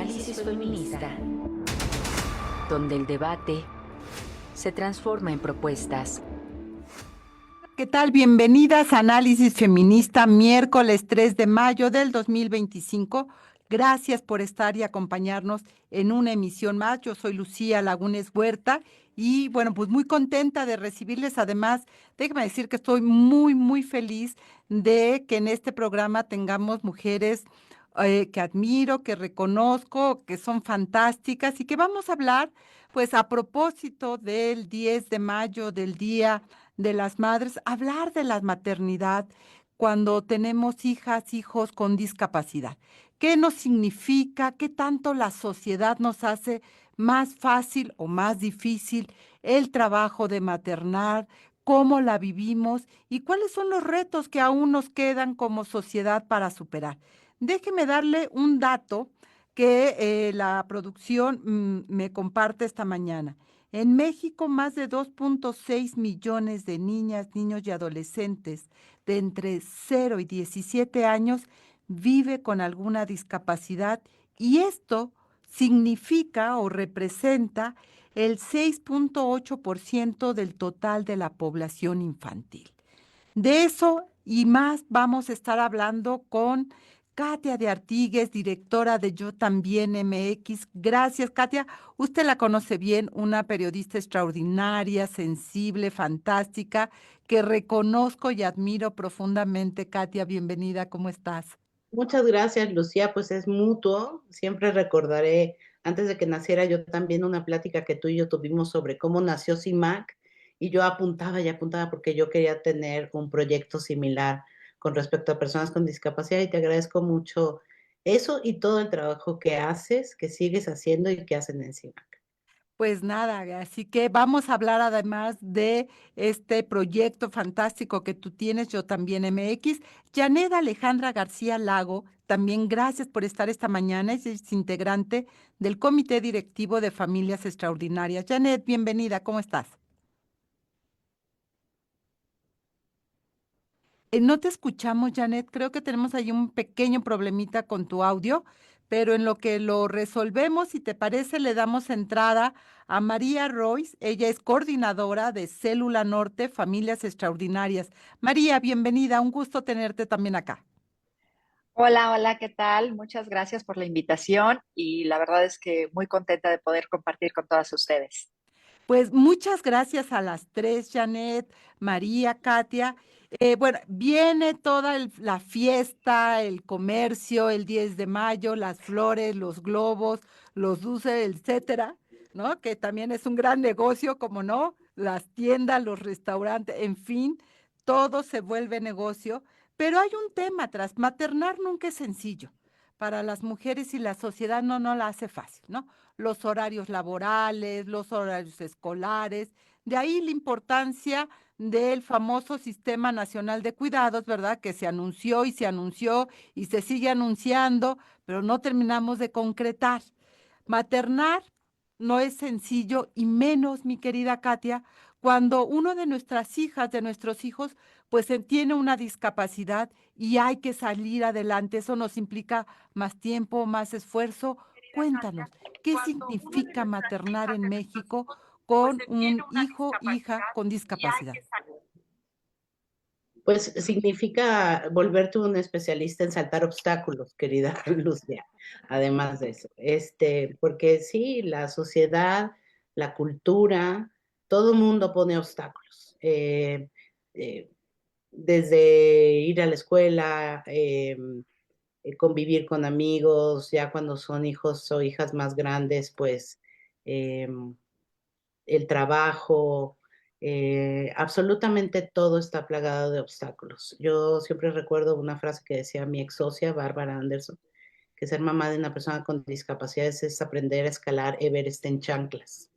Análisis feminista, donde el debate se transforma en propuestas. ¿Qué tal? Bienvenidas a Análisis Feminista, miércoles 3 de mayo del 2025. Gracias por estar y acompañarnos en una emisión más. Yo soy Lucía Lagunes Huerta y bueno, pues muy contenta de recibirles. Además, déjeme decir que estoy muy feliz de que en este programa tengamos mujeres que admiro, que reconozco, que son fantásticas y que vamos a hablar, pues a propósito del 10 de mayo, del Día de las Madres, hablar de la maternidad cuando tenemos hijas, hijos con discapacidad. ¿Qué nos significa? ¿Qué tanto la sociedad nos hace más fácil o más difícil el trabajo de maternar? ¿Cómo la vivimos? ¿Y cuáles son los retos que aún nos quedan como sociedad para superar? Déjeme darle un dato que la producción me comparte esta mañana. En México, más de 2.6 millones de niñas, niños y adolescentes de entre 0 y 17 años vive con alguna discapacidad y esto significa o representa el 6.8% del total de la población infantil. De eso y más vamos a estar hablando con Katia de Artigues, directora de Yo También MX. Gracias, Katia. Usted la conoce bien, una periodista extraordinaria, sensible, fantástica, que reconozco y admiro profundamente. Katia, bienvenida, ¿cómo estás? Muchas gracias, Lucía. Pues es mutuo. Siempre recordaré, antes de que naciera yo también una plática que tú y yo tuvimos sobre cómo nació CIMAC y yo apuntaba y apuntaba porque yo quería tener un proyecto similar con respecto a personas con discapacidad y te agradezco mucho eso y todo el trabajo que haces, que sigues haciendo y que hacen en CIMAC. Pues nada, así que vamos a hablar además de este proyecto fantástico que tú tienes, Yo También MX. Janet Alejandra García Lago, también gracias por estar esta mañana, es integrante del Comité Directivo de Familias Extraordinarias. Janet, bienvenida, ¿cómo estás? No te escuchamos, Janet. Creo que tenemos ahí un pequeño problemita con tu audio, pero en lo que lo resolvemos, si te parece, le damos entrada a María Royce. Ella es coordinadora de Célula Norte, Familias Extraordinarias. María, bienvenida. Un gusto tenerte también acá. Hola, hola, ¿qué tal? Muchas gracias por la invitación y la verdad es que muy contenta de poder compartir con todas ustedes. Pues muchas gracias a las tres, Janet, María, Katia. Bueno, viene toda la fiesta, el comercio, el 10 de mayo, las flores, los globos, los dulces, etcétera, ¿no? Que también es un gran negocio, como no, las tiendas, los restaurantes, en fin, todo se vuelve negocio. Pero hay un tema atrás, maternar nunca es sencillo. Para las mujeres y la sociedad no la hace fácil, ¿no? Los horarios laborales, los horarios escolares, de ahí la importancia del famoso Sistema Nacional de Cuidados, ¿verdad? Que se anunció y se sigue anunciando, pero no terminamos de concretar. Maternar no es sencillo y menos, mi querida Katia, cuando uno de nuestras hijas, de nuestros hijos, pues tiene una discapacidad y hay que salir adelante. Eso nos implica más tiempo, más esfuerzo. Cuéntanos, ¿qué significa maternar en México con un hijo, hija con discapacidad? Pues significa volverte un especialista en saltar obstáculos, querida Lucía, además de eso. Porque sí, la sociedad, la cultura, todo el mundo pone obstáculos. Eh, Desde ir a la escuela, convivir con amigos, ya cuando son hijos o hijas más grandes, pues eh, el trabajo, absolutamente todo está plagado de obstáculos. Yo siempre recuerdo una frase que decía mi ex socia, Bárbara Anderson, que ser mamá de una persona con discapacidades es aprender a escalar Everest en chanclas.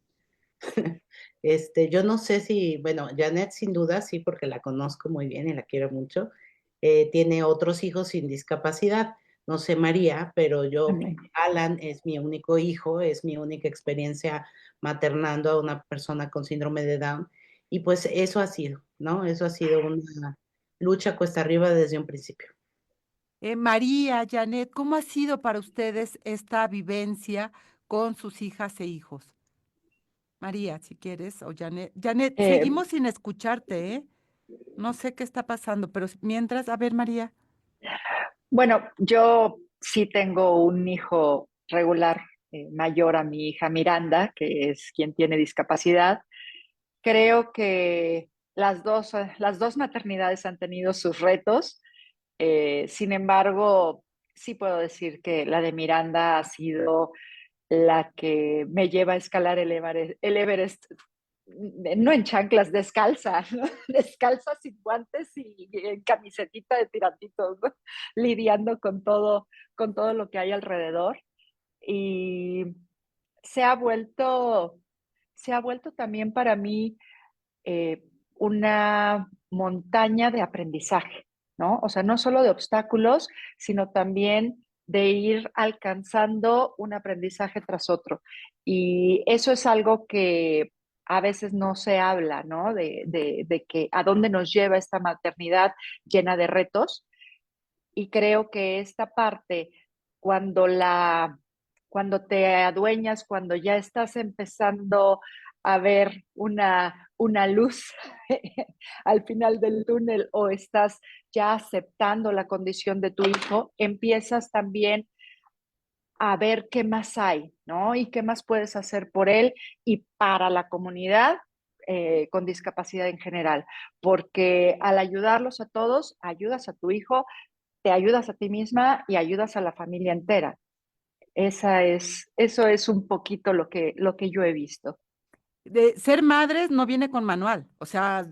Yo no sé si, bueno, Janet sin duda sí, porque la conozco muy bien y la quiero mucho, tiene otros hijos sin discapacidad. No sé María, pero yo, Alan es mi único hijo, es mi única experiencia maternando a una persona con síndrome de Down. Y pues eso ha sido, ¿no? Eso ha sido una lucha cuesta arriba desde un principio. María, Janet, ¿cómo ha sido para ustedes esta vivencia con sus hijas e hijos? María, si quieres, o Janet. Janet, Eh, seguimos sin escucharte, ¿eh? No sé qué está pasando, pero mientras, a ver, María. bueno, yo sí tengo un hijo regular, mayor a mi hija Miranda, que es quien tiene discapacidad. Creo que las dos maternidades han tenido sus retos. Sin embargo, sí puedo decir que la de Miranda ha sido la que me lleva a escalar el Everest, no en chanclas, descalza, ¿no? Descalza, sin guantes y en camisetita de tirantitos, ¿no? Lidiando con todo lo que hay alrededor. Y se ha vuelto, se ha vuelto también para mí una montaña de aprendizaje, ¿no? O sea, no solo de obstáculos, sino también de ir alcanzando un aprendizaje tras otro. Y eso es algo que a veces no se habla, ¿no? De que a dónde nos lleva esta maternidad llena de retos. Y creo que esta parte, cuando cuando te adueñas, cuando ya estás empezando a ver una luz al final del túnel o estás ya aceptando la condición de tu hijo, empiezas también a ver qué más hay, ¿no? Y qué más puedes hacer por él y para la comunidad con discapacidad en general, porque al ayudarlos a todos, ayudas a tu hijo, te ayudas a ti misma y ayudas a la familia entera. Eso es un poquito lo que yo he visto. De ser madres no viene con manual, o sea,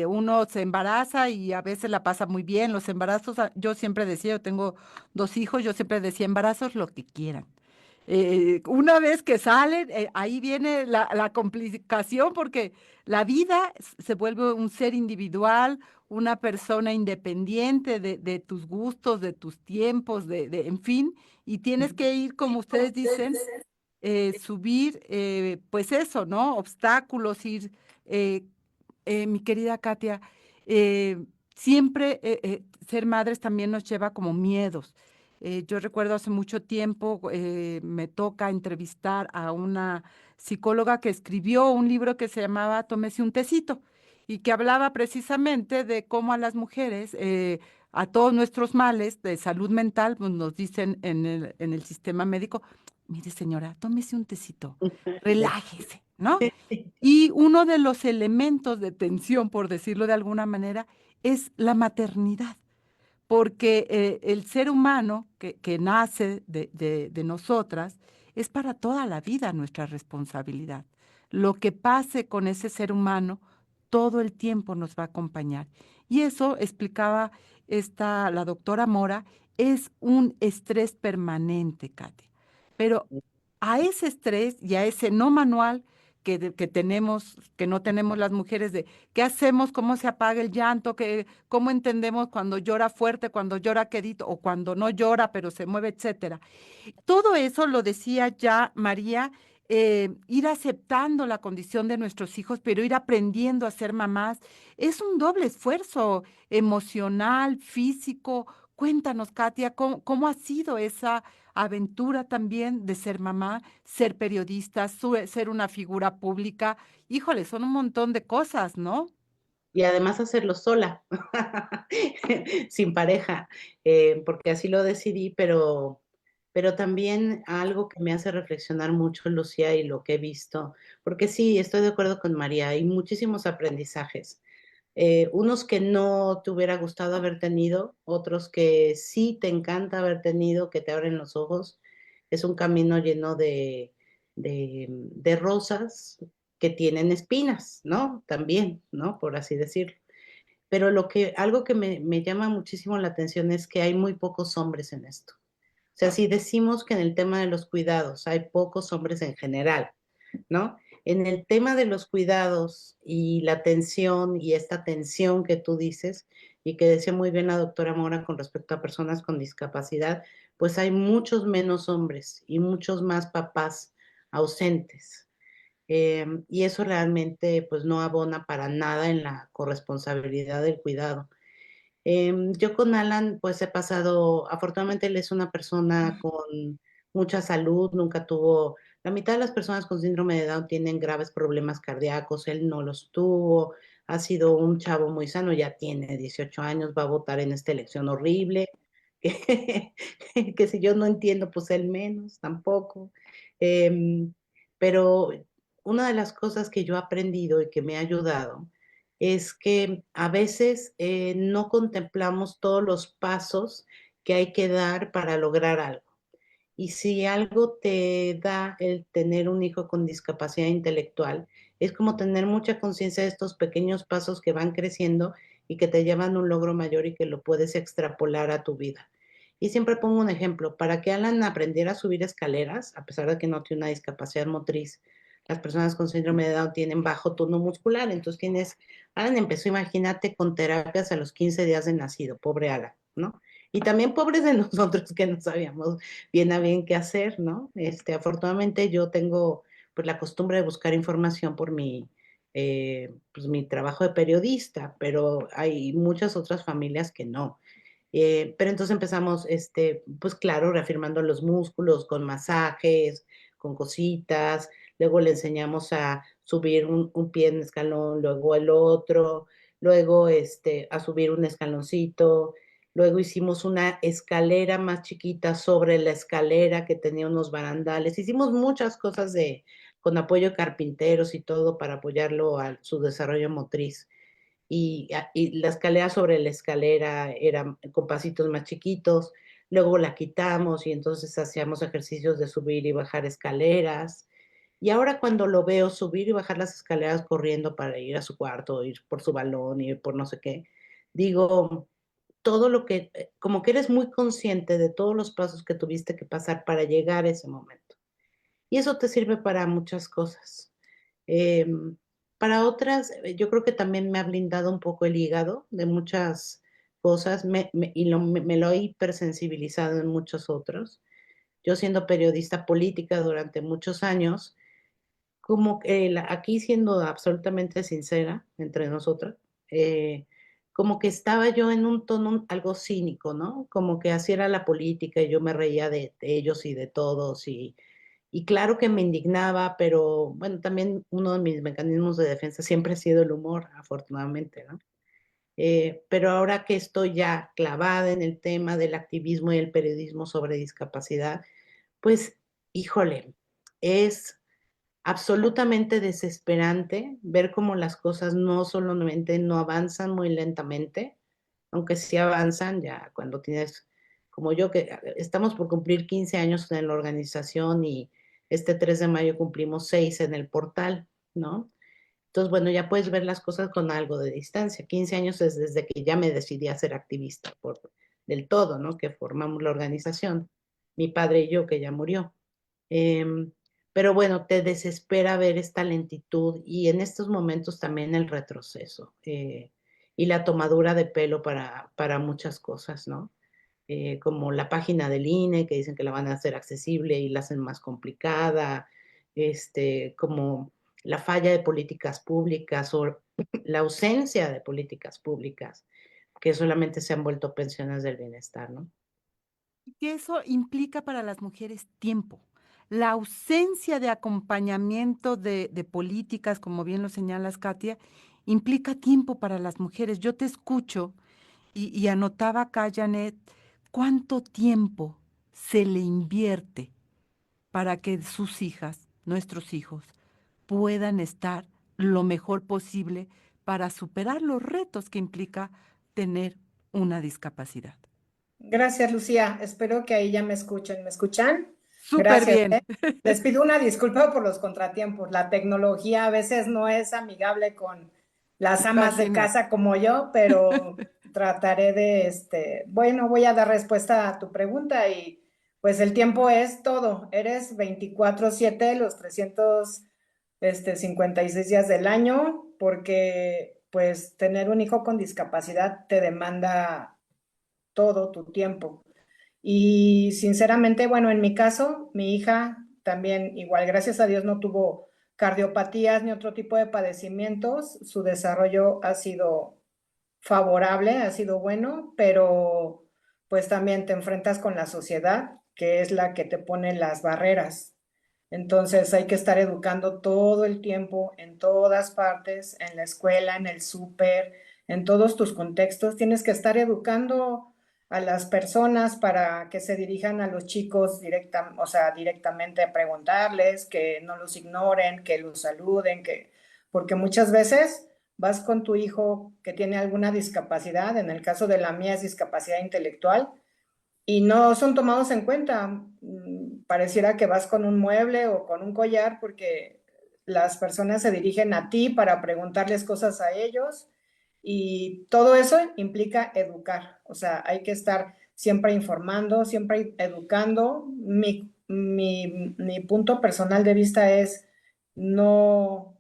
uno se embaraza y a veces la pasa muy bien. Los embarazos, yo siempre decía, yo tengo 2 hijos, yo siempre decía, embarazos lo que quieran. Una vez que salen, ahí viene la complicación porque la vida se vuelve un ser individual, una persona independiente de tus gustos, de tus tiempos, en fin, y tienes que ir, como ustedes dicen, subir, pues eso, ¿no? Obstáculos, ir, eh, mi querida Katia, siempre ser madres también nos lleva como miedos. Yo recuerdo hace mucho tiempo, me toca entrevistar a una psicóloga que escribió un libro que se llamaba Tómese un tecito y que hablaba precisamente de cómo a las mujeres, a todos nuestros males de salud mental, pues nos dicen en el sistema médico, mire señora, tómese un tecito, relájese, ¿no? Y uno de los elementos de tensión, por decirlo de alguna manera, es la maternidad, porque el ser humano que nace de nosotras es para toda la vida nuestra responsabilidad. Lo que pase con ese ser humano todo el tiempo nos va a acompañar. Y eso, explicaba la doctora Mora, es un estrés permanente, Katia. Pero a ese estrés y a ese no manual que tenemos, que no tenemos las mujeres, de qué hacemos, cómo se apaga el llanto, cómo entendemos cuando llora fuerte, cuando llora quedito o cuando no llora pero se mueve, etcétera. Todo eso lo decía ya María, ir aceptando la condición de nuestros hijos, pero ir aprendiendo a ser mamás. Es un doble esfuerzo emocional, físico. Cuéntanos, Katia, ¿cómo ha sido esa aventura también de ser mamá, ser periodista, ser una figura pública? Híjole, son un montón de cosas, ¿no? Y además hacerlo sola, sin pareja, porque así lo decidí, pero también algo que me hace reflexionar mucho, Lucía, y lo que he visto, porque sí, estoy de acuerdo con María, hay muchísimos aprendizajes, unos que no te hubiera gustado haber tenido, otros que sí te encanta haber tenido, que te abren los ojos. Es un camino lleno de rosas que tienen espinas, ¿no? También, ¿no? Por así decirlo. Pero algo que me llama muchísimo la atención es que hay muy pocos hombres en esto. O sea, si decimos que en el tema de los cuidados hay pocos hombres en general, ¿no? En el tema de los cuidados y la atención y esta atención que tú dices y que decía muy bien la doctora Mora con respecto a personas con discapacidad, pues hay muchos menos hombres y muchos más papás ausentes. Y eso realmente pues no abona para nada en la corresponsabilidad del cuidado. Yo con Alan, pues he pasado, afortunadamente él es una persona con mucha salud, nunca tuvo, la mitad de las personas con síndrome de Down tienen graves problemas cardíacos, él no los tuvo, ha sido un chavo muy sano, ya tiene 18 años, va a votar en esta elección horrible, que, que si yo no entiendo, pues él menos, tampoco. Em, pero una de las cosas que yo he aprendido y que me ha ayudado, es que a veces no contemplamos todos los pasos que hay que dar para lograr algo. Y si algo te da el tener un hijo con discapacidad intelectual, es como tener mucha conciencia de estos pequeños pasos que van creciendo y que te llevan a un logro mayor y que lo puedes extrapolar a tu vida. Y siempre pongo un ejemplo, para que Alan aprendiera a subir escaleras, a pesar de que no tiene una discapacidad motriz, las personas con síndrome de Down tienen bajo tono muscular, entonces Alan empezó, imagínate, con terapias a los 15 días de nacido, pobre Alan, ¿no? Y también pobres de nosotros que no sabíamos bien a bien qué hacer, ¿no? Afortunadamente yo tengo pues la costumbre de buscar información por pues, mi trabajo de periodista, pero hay muchas otras familias que no. Pero entonces empezamos, pues claro, reafirmando los músculos con masajes, con cositas, luego le enseñamos a subir un pie en escalón, luego el otro, luego a subir un escaloncito, luego hicimos una escalera más chiquita sobre la escalera que tenía unos barandales, hicimos muchas cosas con apoyo de carpinteros y todo para apoyarlo a su desarrollo motriz y la escalera sobre la escalera era con pasitos más chiquitos, luego la quitamos y entonces hacíamos ejercicios de subir y bajar escaleras. Y ahora cuando lo veo subir y bajar las escaleras corriendo para ir a su cuarto, ir por su balón, ir por no sé qué, digo, todo lo que, como que eres muy consciente de todos los pasos que tuviste que pasar para llegar a ese momento. Y eso te sirve para muchas cosas. Eh, para otras, yo creo que también me ha blindado un poco el hígado de muchas cosas me lo he hipersensibilizado en muchos otros. Yo siendo periodista política durante muchos años, como que aquí siendo absolutamente sincera entre nosotras, como que estaba yo en un tono algo cínico, ¿no? Como que así era la política y yo me reía de ellos y de todos y claro que me indignaba, pero bueno, también uno de mis mecanismos de defensa siempre ha sido el humor, afortunadamente, ¿no? Pero ahora que estoy ya clavada en el tema del activismo y el periodismo sobre discapacidad, pues, híjole, es absolutamente desesperante ver cómo las cosas no solamente no avanzan muy lentamente, aunque sí avanzan ya cuando tienes, como yo, que estamos por cumplir 15 años en la organización y este 3 de mayo cumplimos 6 en el portal, ¿no? Entonces, bueno, ya puedes ver las cosas con algo de distancia. 15 años es desde que ya me decidí a ser activista del todo, ¿no? Que formamos la organización, mi padre y yo, que ya murió. Em, pero bueno, te desespera ver esta lentitud y en estos momentos también el retroceso y la tomadura de pelo para muchas cosas, ¿no? Como la página del INE que dicen que la van a hacer accesible y la hacen más complicada, como la falla de políticas públicas o la ausencia de políticas públicas que solamente se han vuelto pensiones del bienestar, ¿no? Y que eso implica para las mujeres tiempo. La ausencia de acompañamiento de políticas, como bien lo señalas, Katia, implica tiempo para las mujeres. Yo te escucho y anotaba acá, Janet, cuánto tiempo se le invierte para que sus hijas, nuestros hijos, puedan estar lo mejor posible para superar los retos que implica tener una discapacidad. Gracias, Lucía. Espero que ahí ya me escuchen. ¿Me escuchan? Súper Gracias, bien. Les pido una disculpa por los contratiempos. La tecnología a veces no es amigable con las amas Casi de no. casa como yo, pero trataré de, bueno, voy a dar respuesta a tu pregunta y pues el tiempo es todo. Eres 24/7 los 356 días del año, porque pues tener un hijo con discapacidad te demanda todo tu tiempo. Y sinceramente, bueno, en mi caso, mi hija también igual, gracias a Dios, no tuvo cardiopatías ni otro tipo de padecimientos. Su desarrollo ha sido favorable, ha sido bueno, pero pues también te enfrentas con la sociedad, que es la que te pone las barreras. Entonces hay que estar educando todo el tiempo, en todas partes, en la escuela, en el súper, en todos tus contextos. Tienes que estar educando a las personas para que se dirijan a los chicos o sea, directamente a preguntarles, que no los ignoren, que los saluden, porque muchas veces vas con tu hijo que tiene alguna discapacidad, en el caso de la mía es discapacidad intelectual, y no son tomados en cuenta. Pareciera que vas con un mueble o con un collar porque las personas se dirigen a ti para preguntarles cosas a ellos y todo eso implica educar. O sea, hay que estar siempre informando, siempre educando. Mi punto personal de vista es no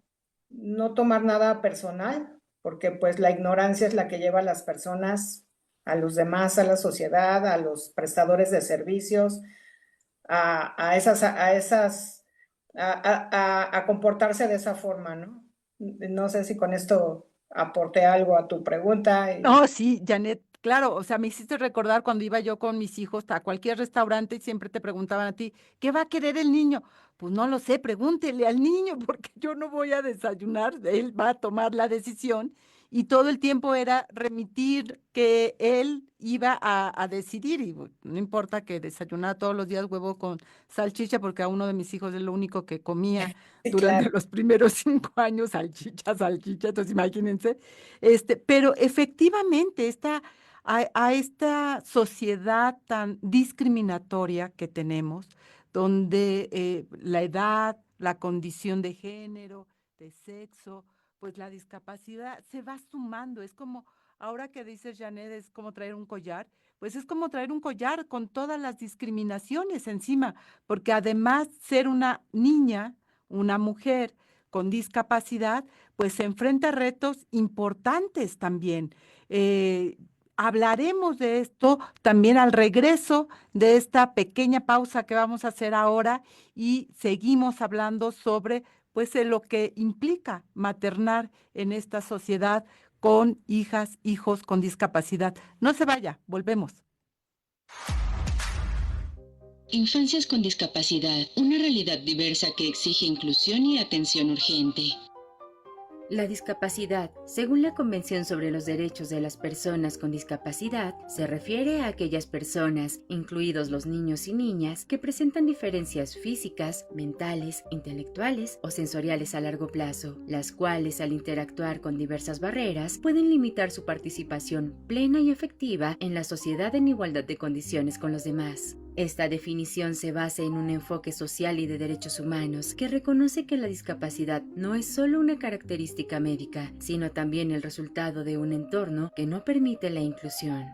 tomar nada personal, porque pues la ignorancia es la que lleva a las personas, a los demás, a la sociedad, a los prestadores de servicios, a comportarse de esa forma, ¿no? No sé si con esto aporté algo a tu pregunta. No, sí, Janet, claro, o sea, me hiciste recordar cuando iba yo con mis hijos a cualquier restaurante y siempre te preguntaban a ti, ¿qué va a querer el niño? Pues no lo sé, pregúntele al niño, porque yo no voy a desayunar, él va a tomar la decisión y todo el tiempo era remitir que él iba a decidir y no importa que desayunara todos los días huevo con salchicha, porque a uno de mis hijos es lo único que comía Sí, durante claro. los primeros 5 años, salchicha, salchicha, entonces imagínense. Pero efectivamente, a esta sociedad tan discriminatoria que tenemos, donde la edad, la condición de género, de sexo, pues la discapacidad se va sumando. Es como, ahora que dices, Janet, es como traer un collar, pues es como traer un collar con todas las discriminaciones encima, porque además ser una niña, una mujer con discapacidad, pues se enfrenta a retos importantes también. Eh, Hablaremos de esto también al regreso de esta pequeña pausa que vamos a hacer ahora y seguimos hablando sobre pues lo que implica maternar en esta sociedad con hijas, hijos con discapacidad. No se vaya, volvemos. Infancias con discapacidad, una realidad diversa que exige inclusión y atención urgente. La discapacidad, según la Convención sobre los Derechos de las Personas con Discapacidad, se refiere a aquellas personas, incluidos los niños y niñas, que presentan diferencias físicas, mentales, intelectuales o sensoriales a largo plazo, las cuales al interactuar con diversas barreras pueden limitar su participación plena y efectiva en la sociedad en igualdad de condiciones con los demás. Esta definición se basa en un enfoque social y de derechos humanos que reconoce que la discapacidad no es solo una característica médica, sino también el resultado de un entorno que no permite la inclusión.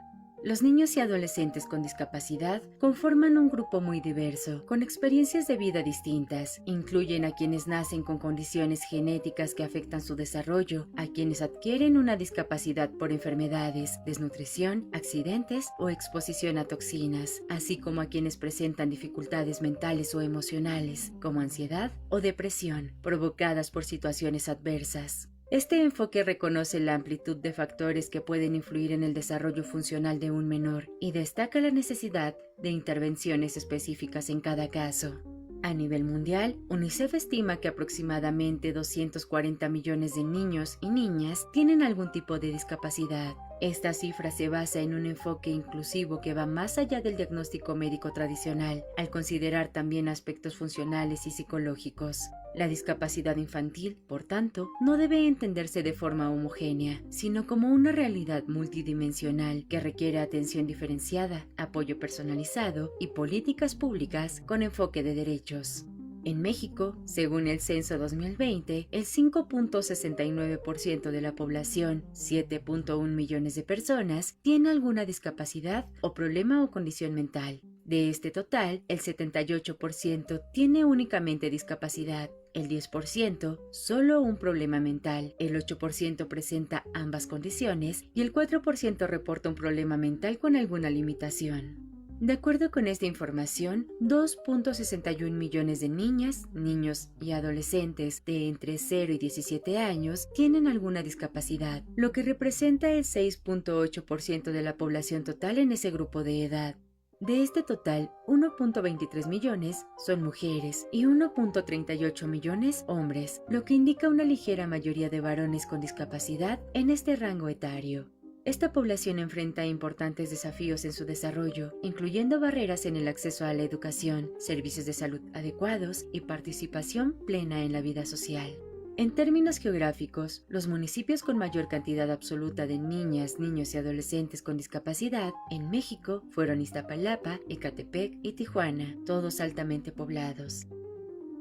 Los niños y adolescentes con discapacidad conforman un grupo muy diverso, con experiencias de vida distintas. Incluyen a quienes nacen con condiciones genéticas que afectan su desarrollo, a quienes adquieren una discapacidad por enfermedades, desnutrición, accidentes o exposición a toxinas, así como a quienes presentan dificultades mentales o emocionales, como ansiedad o depresión, provocadas por situaciones adversas. Este enfoque reconoce la amplitud de factores que pueden influir en el desarrollo funcional de un menor y destaca la necesidad de intervenciones específicas en cada caso. A nivel mundial, UNICEF estima que aproximadamente 240 millones de niños y niñas tienen algún tipo de discapacidad. Esta cifra se basa en un enfoque inclusivo que va más allá del diagnóstico médico tradicional, al considerar también aspectos funcionales y psicológicos. La discapacidad infantil, por tanto, no debe entenderse de forma homogénea, sino como una realidad multidimensional que requiere atención diferenciada, apoyo personalizado y políticas públicas con enfoque de derechos. En México, según el Censo 2020, el 5.69% de la población, 7.1 millones de personas, tiene alguna discapacidad o problema o condición mental. De este total, el 78% tiene únicamente discapacidad, el 10% solo un problema mental, el 8% presenta ambas condiciones y el 4% reporta un problema mental con alguna limitación. De acuerdo con esta información, 2.61 millones de niñas, niños y adolescentes de entre 0 y 17 años tienen alguna discapacidad, lo que representa el 6.8% de la población total en ese grupo de edad. De este total, 1.23 millones son mujeres y 1.38 millones hombres, lo que indica una ligera mayoría de varones con discapacidad en este rango etario. Esta población enfrenta importantes desafíos en su desarrollo, incluyendo barreras en el acceso a la educación, servicios de salud adecuados y participación plena en la vida social. En términos geográficos, los municipios con mayor cantidad absoluta de niñas, niños y adolescentes con discapacidad en México fueron Iztapalapa, Ecatepec y Tijuana, todos altamente poblados.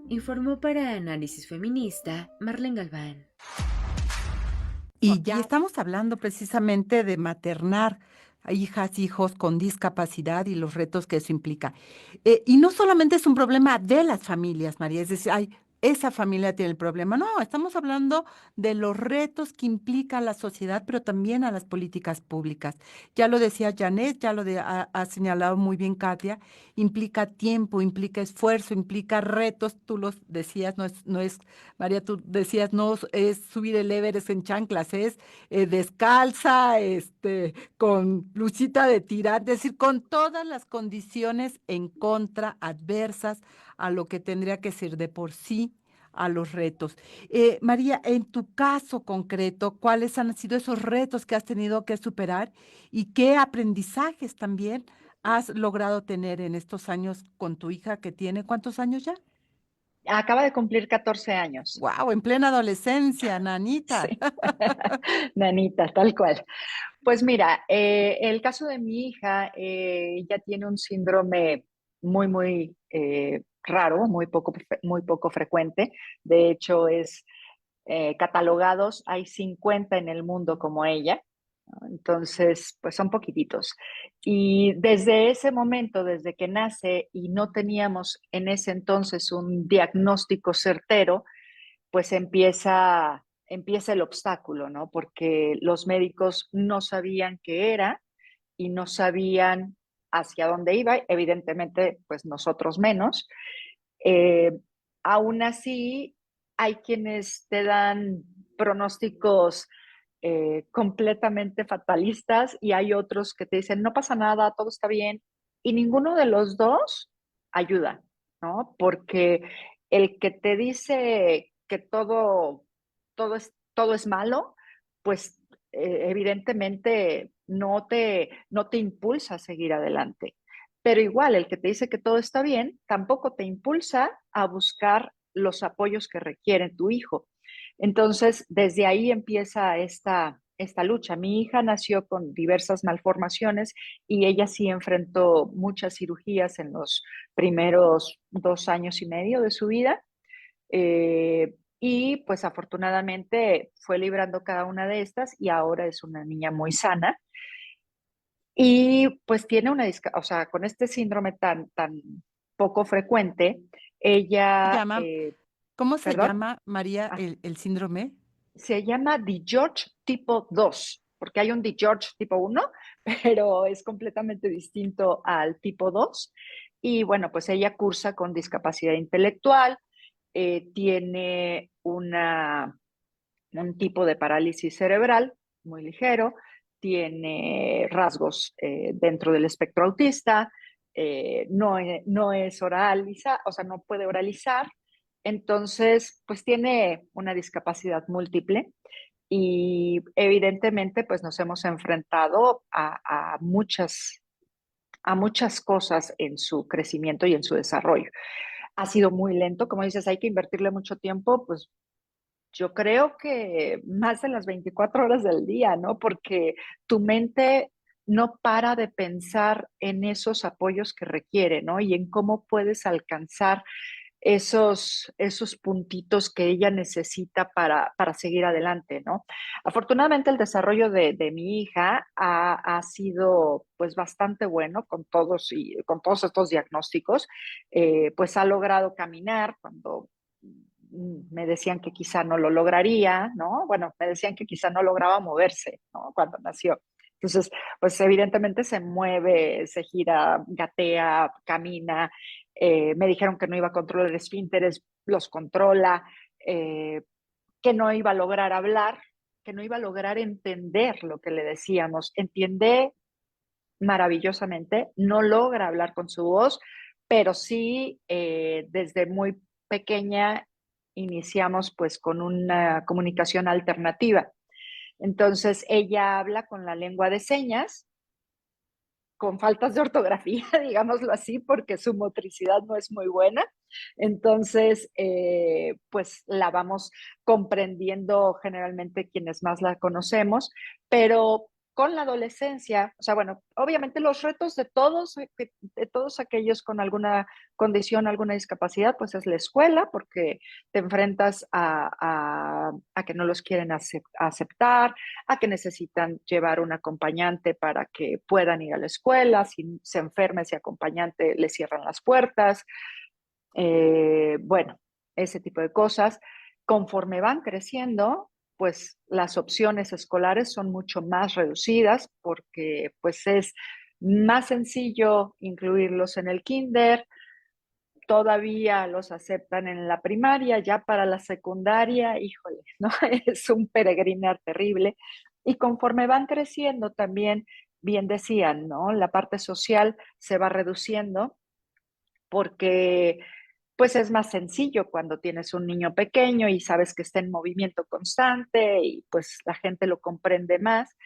Informó para Análisis Feminista Marlene Galván. Y ya estamos hablando precisamente de maternar a hijas, hijos con discapacidad y los retos que eso implica. Y no solamente es un problema de las familias, María, es decir, ay, esa familia tiene el problema. No, estamos hablando de los retos que implica a la sociedad, pero también a las políticas públicas. Ya lo decía Janet, ha señalado muy bien Katia, implica tiempo, implica esfuerzo, implica retos, tú los decías, María, tú decías, no es subir el Everest en chanclas, es descalza, con blusita de tirar, es decir, con todas las condiciones en contra, adversas a lo que tendría que ser de por sí a los retos. María, en tu caso concreto, ¿cuáles han sido esos retos que has tenido que superar y qué aprendizajes también has logrado tener en estos años con tu hija que tiene, ¿cuántos años ya? Acaba de cumplir 14 años. Wow, en plena adolescencia, nanita. Sí, nanita, tal cual. Pues mira, el caso de mi hija, ella tiene un síndrome muy raro, muy poco frecuente. De hecho, es catalogados, hay 50 en el mundo como ella. ¿No? Entonces, pues son poquititos. Y desde ese momento, desde que nace y no teníamos en ese entonces un diagnóstico certero, pues empieza el obstáculo, ¿no? Porque los médicos no sabían qué era y no sabían hacia dónde iba, evidentemente, pues nosotros menos. Eh, Aún así, hay quienes te dan pronósticos completamente fatalistas y hay otros que te dicen, no pasa nada, todo está bien, y ninguno de los dos ayuda, ¿no? Porque el que te dice que todo es malo, pues evidentemente no te impulsa a seguir adelante. Pero igual, el que te dice que todo está bien, tampoco te impulsa a buscar los apoyos que requiere tu hijo. Entonces, desde ahí empieza esta lucha. Mi hija nació con diversas malformaciones y ella sí enfrentó muchas cirugías en los primeros 2 años y medio de su vida. Y pues afortunadamente fue librando cada una de estas y ahora es una niña muy sana. Y pues tiene o sea, con este síndrome tan poco frecuente, Se ella, llama, ¿cómo se perdón, llama, María, ah, el síndrome? se llama DiGeorge tipo 2 porque hay un DiGeorge tipo 1 pero es completamente distinto al tipo 2. Y bueno, pues ella cursa con discapacidad intelectual, tiene un tipo de parálisis cerebral muy ligero, tiene rasgos dentro del espectro autista, no es oraliza, o sea, no puede oralizar, entonces, pues tiene una discapacidad múltiple y evidentemente, pues nos hemos enfrentado a muchas cosas en su crecimiento y en su desarrollo. Ha sido muy lento, como dices, hay que invertirle mucho tiempo, pues yo creo que más de las 24 horas del día, ¿no? Porque tu mente no para de pensar en esos apoyos que requiere, ¿no? Y en cómo puedes alcanzar esos puntitos que ella necesita para seguir adelante, ¿no? Afortunadamente el desarrollo de mi hija ha sido pues bastante bueno con todos estos diagnósticos, pues ha logrado caminar cuando me decían que quizá no lo lograría, ¿no? Bueno, me decían que quizá no lograba moverse, ¿no? Cuando nació. Entonces, pues evidentemente se mueve, se gira, gatea, camina. Me dijeron que no iba a controlar esfínteres, los controla, que no iba a lograr hablar, que no iba a lograr entender lo que le decíamos. Entiende maravillosamente, no logra hablar con su voz, pero sí desde muy pequeña iniciamos pues con una comunicación alternativa. Entonces ella habla con la lengua de señas, con faltas de ortografía, digámoslo así, porque su motricidad no es muy buena. Entonces, pues la vamos comprendiendo generalmente quienes más la conocemos, pero con la adolescencia, o sea, bueno, obviamente los retos de todos aquellos con alguna condición, alguna discapacidad, pues es la escuela, porque te enfrentas a que no los quieren aceptar, a que necesitan llevar un acompañante para que puedan ir a la escuela, si se enferma ese acompañante le cierran las puertas, bueno, ese tipo de cosas. Conforme van creciendo, pues las opciones escolares son mucho más reducidas porque pues es más sencillo incluirlos en el kinder, todavía los aceptan en la primaria, ya para la secundaria, híjole, ¿no? Es un peregrinar terrible. Y conforme van creciendo también, bien decían, ¿no? La parte social se va reduciendo porque pues es más sencillo cuando tienes un niño pequeño y sabes que está en movimiento constante y pues la gente lo comprende más.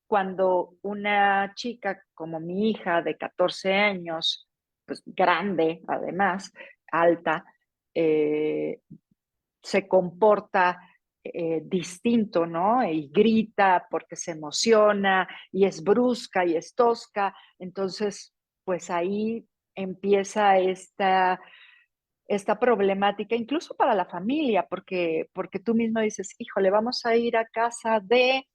Cuando una chica como mi hija de 14 años, pues grande además, alta, eh, se comporta distinto, ¿no? Y grita porque se emociona y es brusca y es tosca. Entonces, pues ahí empieza esta problemática, incluso para la familia, porque tú mismo dices, híjole, vamos a ir a casa de,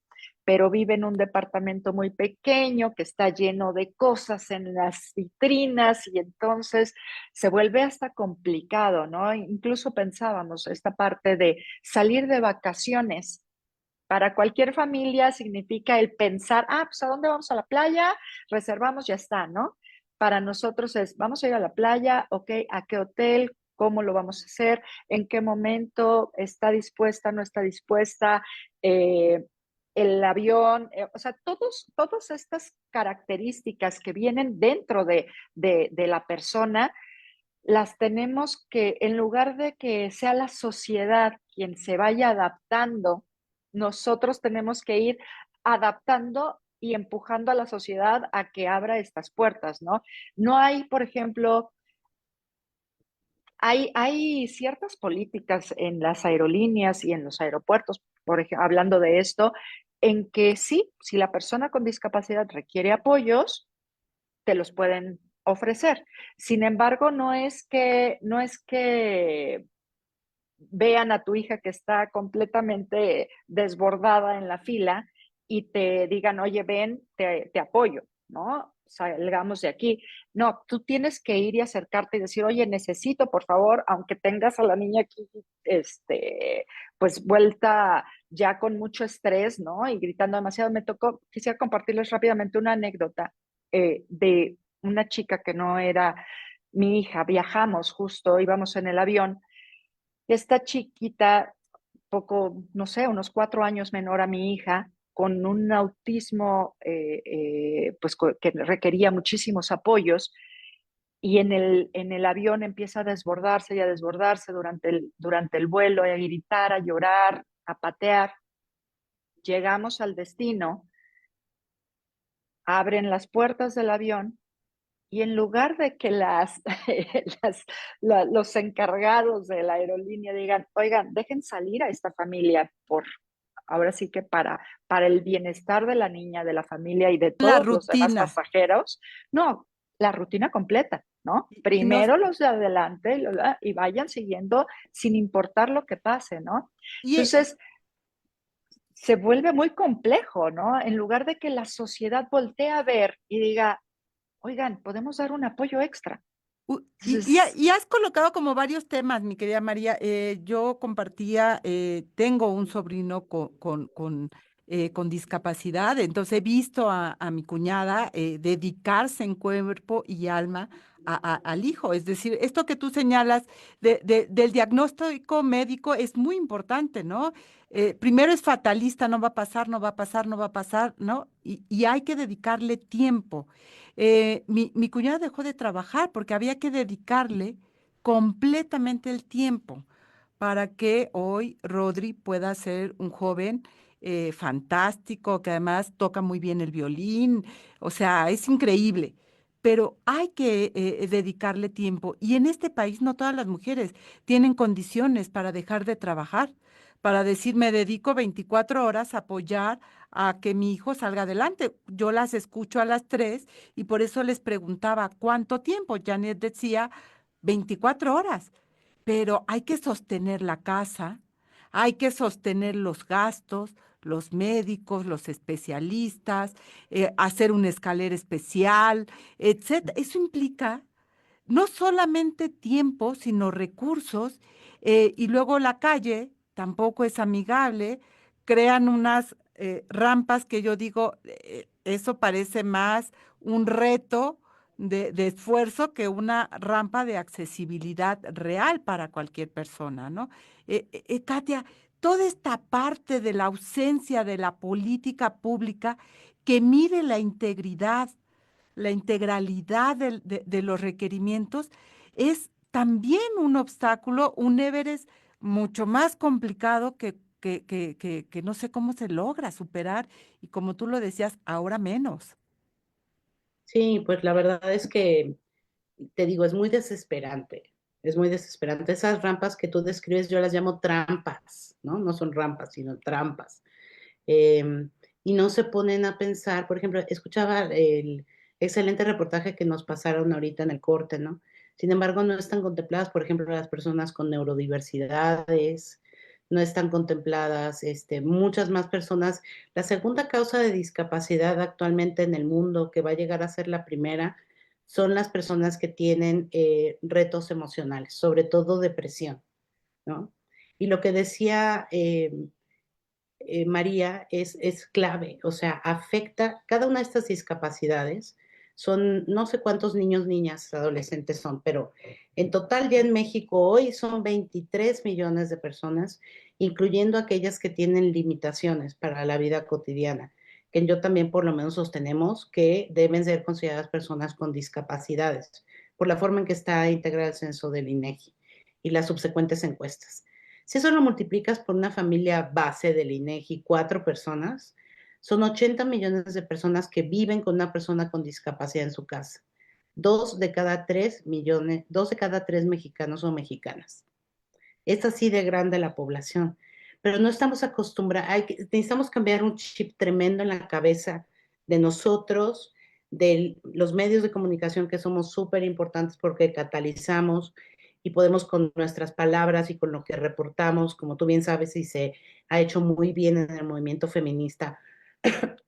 pero vive en un departamento muy pequeño que está lleno de cosas en las vitrinas y entonces se vuelve hasta complicado, ¿no? Incluso pensábamos esta parte de salir de vacaciones. Para cualquier familia significa el pensar, pues ¿a dónde vamos? A la playa, reservamos, ya está, ¿no? Para nosotros es, vamos a ir a la playa, ok, ¿a qué hotel? ¿Cómo lo vamos a hacer? ¿En qué momento está dispuesta, no está dispuesta? El avión, o sea, todas estas características que vienen dentro de la persona, las tenemos que, en lugar de que sea la sociedad quien se vaya adaptando, nosotros tenemos que ir adaptando y empujando a la sociedad a que abra estas puertas, ¿no? No hay, por ejemplo, hay ciertas políticas en las aerolíneas y en los aeropuertos, por ejemplo, hablando de esto, en que sí, si la persona con discapacidad requiere apoyos, te los pueden ofrecer. Sin embargo, no es que vean a tu hija que está completamente desbordada en la fila y te digan, oye, ven, te apoyo, ¿no? Salgamos de aquí. No, tú tienes que ir y acercarte y decir, oye, necesito, por favor, aunque tengas a la niña aquí, pues vuelta ya con mucho estrés, ¿no? Y gritando demasiado. Quisiera compartirles rápidamente una anécdota de una chica que no era mi hija. Viajamos justo, íbamos en el avión. Esta chiquita, poco, no sé, unos 4 años menor a mi hija, con un autismo pues que requería muchísimos apoyos y en el avión empieza a desbordarse y a desbordarse durante el vuelo, a gritar, a llorar, a patear. Llegamos al destino, abren las puertas del avión y en lugar de que los encargados de la aerolínea digan, oigan, dejen salir a esta familia ahora sí que para el bienestar de la niña, de la familia y de La todos los demás rutina. pasajeros, no, la rutina completa, ¿no? Y nos, Primero los de adelante y vayan siguiendo sin importar lo que pase, ¿no? y, Entonces, se vuelve muy complejo, ¿no? En lugar de que la sociedad voltee a ver y diga, oigan, podemos dar un apoyo extra. Entonces, y has colocado como varios temas, mi querida María. Yo compartía, tengo un sobrino con con discapacidad. Entonces he visto a mi cuñada dedicarse en cuerpo y alma al hijo. Es decir, esto que tú señalas del diagnóstico médico es muy importante, ¿no? Primero es fatalista, no va a pasar, no va a pasar, no va a pasar, ¿no? Y hay que dedicarle tiempo. Mi cuñada dejó de trabajar porque había que dedicarle completamente el tiempo para que hoy Rodri pueda ser un joven fantástico, que además toca muy bien el violín, o sea, es increíble, pero hay que dedicarle tiempo. Y en este país no todas las mujeres tienen condiciones para dejar de trabajar, para decir, me dedico 24 horas a apoyar a que mi hijo salga adelante. Yo las escucho a las 3 y por eso les preguntaba, ¿cuánto tiempo? Janet decía, 24 horas, pero hay que sostener la casa, hay que sostener los gastos, los médicos, los especialistas, hacer una escalera especial, etcétera. Eso implica no solamente tiempo, sino recursos, y luego la calle tampoco es amigable, crean unas rampas que yo digo, eso parece más un reto de esfuerzo que una rampa de accesibilidad real para cualquier persona, ¿no? Katia, toda esta parte de la ausencia de la política pública que mire la integralidad de los requerimientos, es también un obstáculo, un Everest mucho más complicado que no sé cómo se logra superar y como tú lo decías, ahora menos. Sí, pues la verdad es que, te digo, es muy desesperante. Es muy desesperante. Esas rampas que tú describes, yo las llamo trampas, ¿no? No son rampas, sino trampas. Eh, y no se ponen a pensar, por ejemplo, escuchaba el excelente reportaje que nos pasaron ahorita en el corte, ¿no? Sin embargo, no están contempladas, por ejemplo, las personas con neurodiversidades, no están contempladas muchas más personas. La segunda causa de discapacidad actualmente en el mundo, que va a llegar a ser la primera, son las personas que tienen retos emocionales, sobre todo depresión, ¿no? Y lo que decía María, es clave, o sea, afecta cada una de estas discapacidades. Son no sé cuántos niños, niñas, adolescentes son, pero en total ya en México hoy son 23 millones de personas, incluyendo aquellas que tienen limitaciones para la vida cotidiana, que yo también por lo menos sostenemos que deben ser consideradas personas con discapacidades, por la forma en que está integrado el censo del INEGI y las subsecuentes encuestas. Si eso lo multiplicas por una familia base del INEGI, 4 personas, son 80 millones de personas que viven con una persona con discapacidad en su casa. 2 de cada 3 millones, 2 de cada 3 mexicanos o mexicanas. Es así de grande la población, pero no estamos acostumbrados, necesitamos cambiar un chip tremendo en la cabeza de nosotros, de los medios de comunicación que somos súper importantes porque catalizamos y podemos con nuestras palabras y con lo que reportamos, como tú bien sabes y se ha hecho muy bien en el movimiento feminista,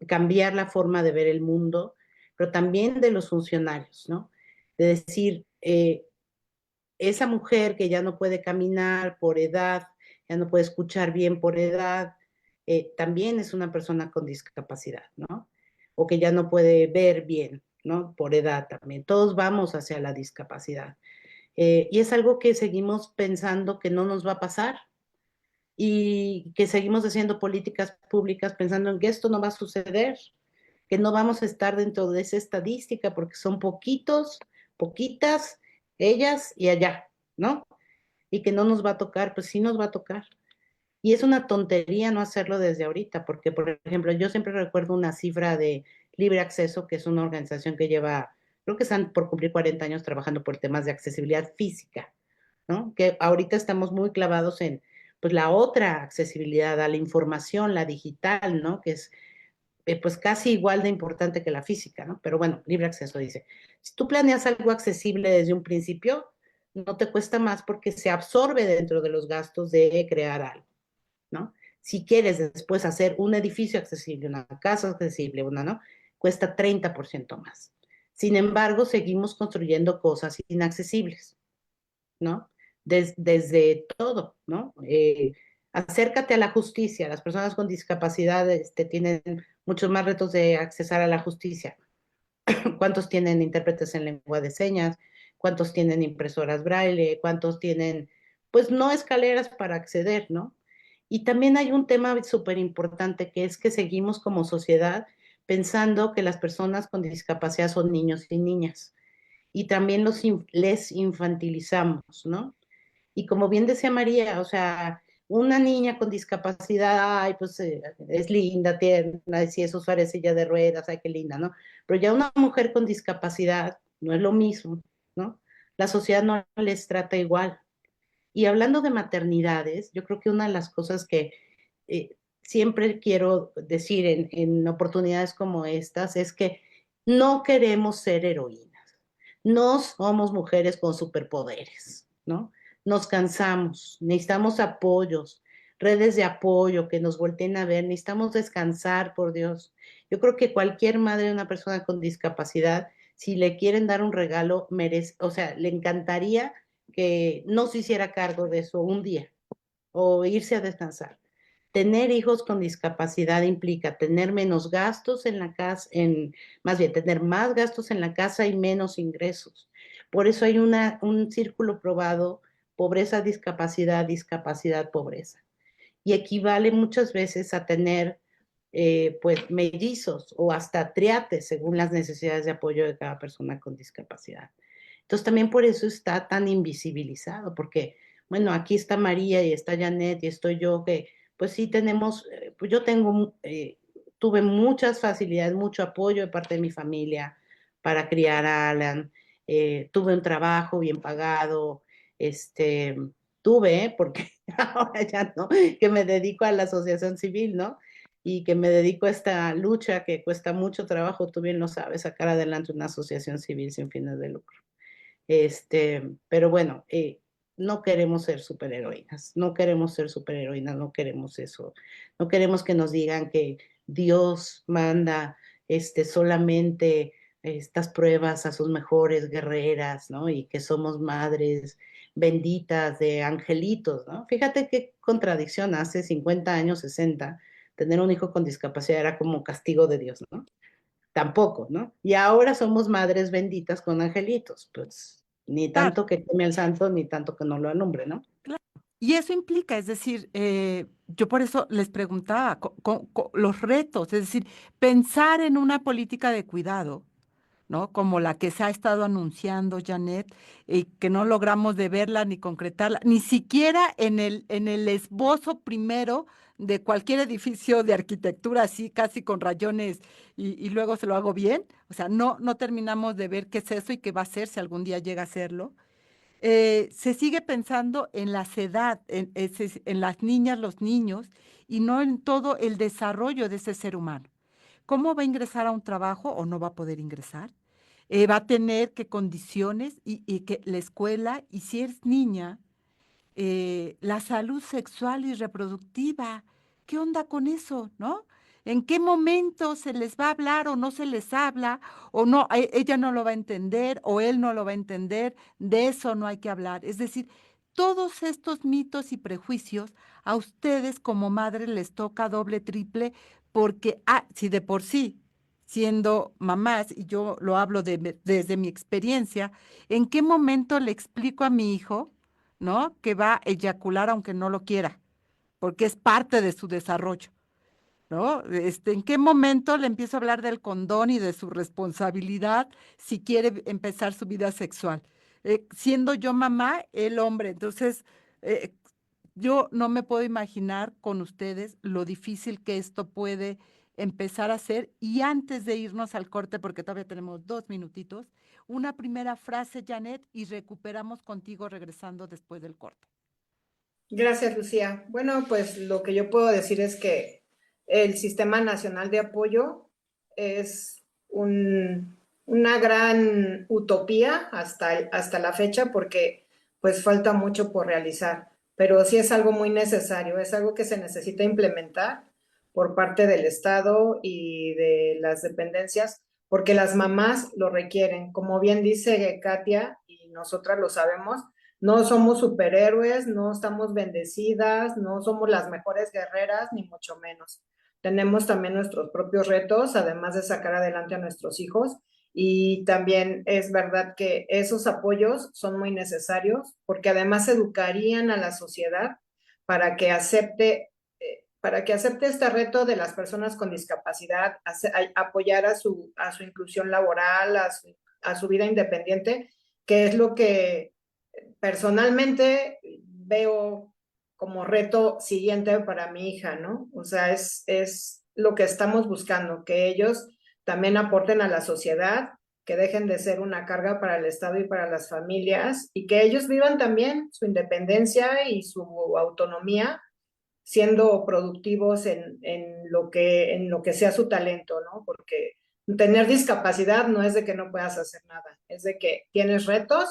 cambiar la forma de ver el mundo, pero también de los funcionarios, ¿no? De decir, esa mujer que ya no puede caminar por edad, ya no puede escuchar bien por edad, también es una persona con discapacidad, ¿no? O que ya no puede ver bien, ¿no? Por edad también. Todos vamos hacia la discapacidad. Y es algo que seguimos pensando que no nos va a pasar y que seguimos haciendo políticas públicas pensando en que esto no va a suceder, que no vamos a estar dentro de esa estadística porque son poquitos, poquitas, ellas y allá, ¿no? Y que no nos va a tocar, pues sí nos va a tocar. Y es una tontería no hacerlo desde ahorita, porque, por ejemplo, yo siempre recuerdo una cifra de Libre Acceso, que es una organización que lleva, creo que están por cumplir 40 años trabajando por temas de accesibilidad física, ¿no? Que ahorita estamos muy clavados en, pues, la otra accesibilidad a la información, la digital, ¿no? Que es pues casi igual de importante que la física, ¿no? Pero bueno, libre acceso dice. Si tú planeas algo accesible desde un principio, no te cuesta más porque se absorbe dentro de los gastos de crear algo, ¿no? Si quieres después hacer un edificio accesible, una casa accesible, una, ¿no? Cuesta 30% más. Sin embargo, seguimos construyendo cosas inaccesibles, ¿no? Desde todo, ¿no? acércate a la justicia. Las personas con discapacidad tienen muchos más retos de accesar a la justicia. ¿Cuántos tienen intérpretes en lengua de señas? ¿Cuántos tienen impresoras braille? ¿Cuántos tienen, pues, no escaleras para acceder, ¿no? Y también hay un tema súper importante, que es que seguimos como sociedad pensando que las personas con discapacidad son niños y niñas. Y también les infantilizamos, ¿no? Y como bien decía María, o sea, una niña con discapacidad, ay, pues es linda, tierna, y si es usuaria de silla de ruedas, ay, qué linda, ¿no? Pero ya una mujer con discapacidad no es lo mismo, ¿no? La sociedad no les trata igual. Y hablando de maternidades, yo creo que una de las cosas que siempre quiero decir en oportunidades como estas es que no queremos ser heroínas. No somos mujeres con superpoderes, ¿no? Nos cansamos, necesitamos apoyos, redes de apoyo que nos volteen a ver, necesitamos descansar, por Dios. Yo creo que cualquier madre de una persona con discapacidad, si le quieren dar un regalo, merece, o sea, le encantaría que no se hiciera cargo de eso un día o irse a descansar. Tener hijos con discapacidad implica tener menos gastos en la casa, más bien tener más gastos en la casa y menos ingresos. Por eso hay un círculo probado: pobreza, discapacidad, discapacidad, pobreza. Y equivale muchas veces a tener pues mellizos o hasta triates según las necesidades de apoyo de cada persona con discapacidad. Entonces también por eso está tan invisibilizado, porque, bueno, aquí está María y está Janet y estoy yo, que pues sí tenemos, pues yo tuve muchas facilidades, mucho apoyo de parte de mi familia para criar a Alan. Tuve un trabajo bien pagado, porque ahora ya no, que me dedico a la asociación civil, ¿no? Y que me dedico a esta lucha que cuesta mucho trabajo, tú bien lo sabes, sacar adelante una asociación civil sin fines de lucro. Pero bueno, no queremos ser superheroínas, no queremos ser superheroínas, no queremos eso, no queremos que nos digan que Dios manda solamente estas pruebas a sus mejores guerreras, ¿no? Y que somos madres benditas de angelitos, ¿no? Fíjate qué contradicción, hace 50 años, 60, tener un hijo con discapacidad era como castigo de Dios, ¿no? Tampoco, ¿no? Y ahora somos madres benditas con angelitos, pues ni Claro, tanto que queme al santo, ni tanto que no lo alumbre, ¿no? claro. Y eso implica, es decir, yo por eso les preguntaba los retos, es decir, pensar en una política de cuidado, ¿no? Como la que se ha estado anunciando, Janet, y que no logramos de verla ni concretarla, ni siquiera en el esbozo primero de cualquier edificio de arquitectura, así casi con rayones y luego se lo hago bien. O sea, no terminamos de ver qué es eso y qué va a ser si algún día llega a serlo. Se sigue pensando en la edad, en las niñas, los niños, y no en todo el desarrollo de ese ser humano. ¿Cómo va a ingresar a un trabajo o no va a poder ingresar? Va a tener qué condiciones y que la escuela, y si es niña, la salud sexual y reproductiva. ¿Qué onda con eso, no? ¿En qué momento se les va a hablar o no se les habla? O no, ella no lo va a entender o él no lo va a entender. De eso no hay que hablar. Es decir, todos estos mitos y prejuicios a ustedes como madre les toca doble, triple, porque si de por sí, siendo mamás, y yo lo hablo desde mi experiencia, ¿en qué momento le explico a mi hijo, ¿no? Que va a eyacular aunque no lo quiera, porque es parte de su desarrollo, ¿no? ¿En qué momento le empiezo a hablar del condón y de su responsabilidad si quiere empezar su vida sexual? Siendo yo mamá, el hombre. Entonces, eh, yo no me puedo imaginar con ustedes lo difícil que esto puede empezar a ser. Y antes de irnos al corte, porque todavía tenemos 2 minutitos, una primera frase, Janet, y recuperamos contigo regresando después del corte. Gracias, Lucía. Bueno, pues lo que yo puedo decir es que el Sistema Nacional de Apoyo es una gran utopía hasta la fecha, porque pues falta mucho por realizar, pero sí es algo muy necesario, es algo que se necesita implementar por parte del Estado y de las dependencias, porque las mamás lo requieren. Como bien dice Katia, y nosotras lo sabemos, No somos superhéroes, no estamos bendecidas, no somos las mejores guerreras, ni mucho menos. Tenemos también nuestros propios retos, además de sacar adelante a nuestros hijos. Y también es verdad que esos apoyos son muy necesarios porque además educarían a la sociedad para que acepte, este reto de las personas con discapacidad, apoyar a su inclusión laboral, a su vida independiente, que es lo que personalmente veo como reto siguiente para mi hija, ¿no? O sea, es lo que estamos buscando, que ellos también aporten a la sociedad, que dejen de ser una carga para el Estado y para las familias, y que ellos vivan también su independencia y su autonomía, siendo productivos en lo que sea su talento, ¿no? Porque tener discapacidad no es de que no puedas hacer nada, es de que tienes retos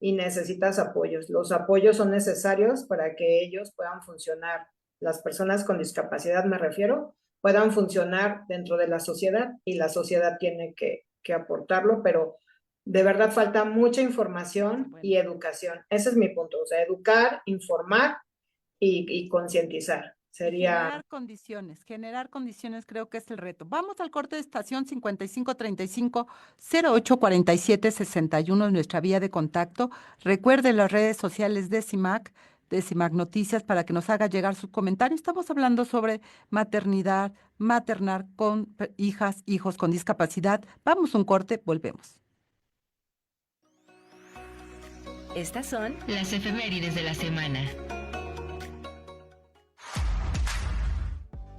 y necesitas apoyos. Los apoyos son necesarios para que ellos puedan funcionar. Las personas con discapacidad, me refiero, puedan funcionar dentro de la sociedad y la sociedad tiene que aportarlo, pero de verdad falta mucha información y educación. Ese es mi punto, o sea, educar, informar y concientizar. Sería generar condiciones creo que es el reto. Vamos al corte de estación 5535-0847-61 en nuestra vía de contacto. Recuerde las redes sociales de CIMAC Noticias para que nos haga llegar sus comentarios. Estamos hablando sobre maternidad, maternar con hijos con discapacidad. Vamos a un corte, volvemos. Estas son las efemérides de la semana.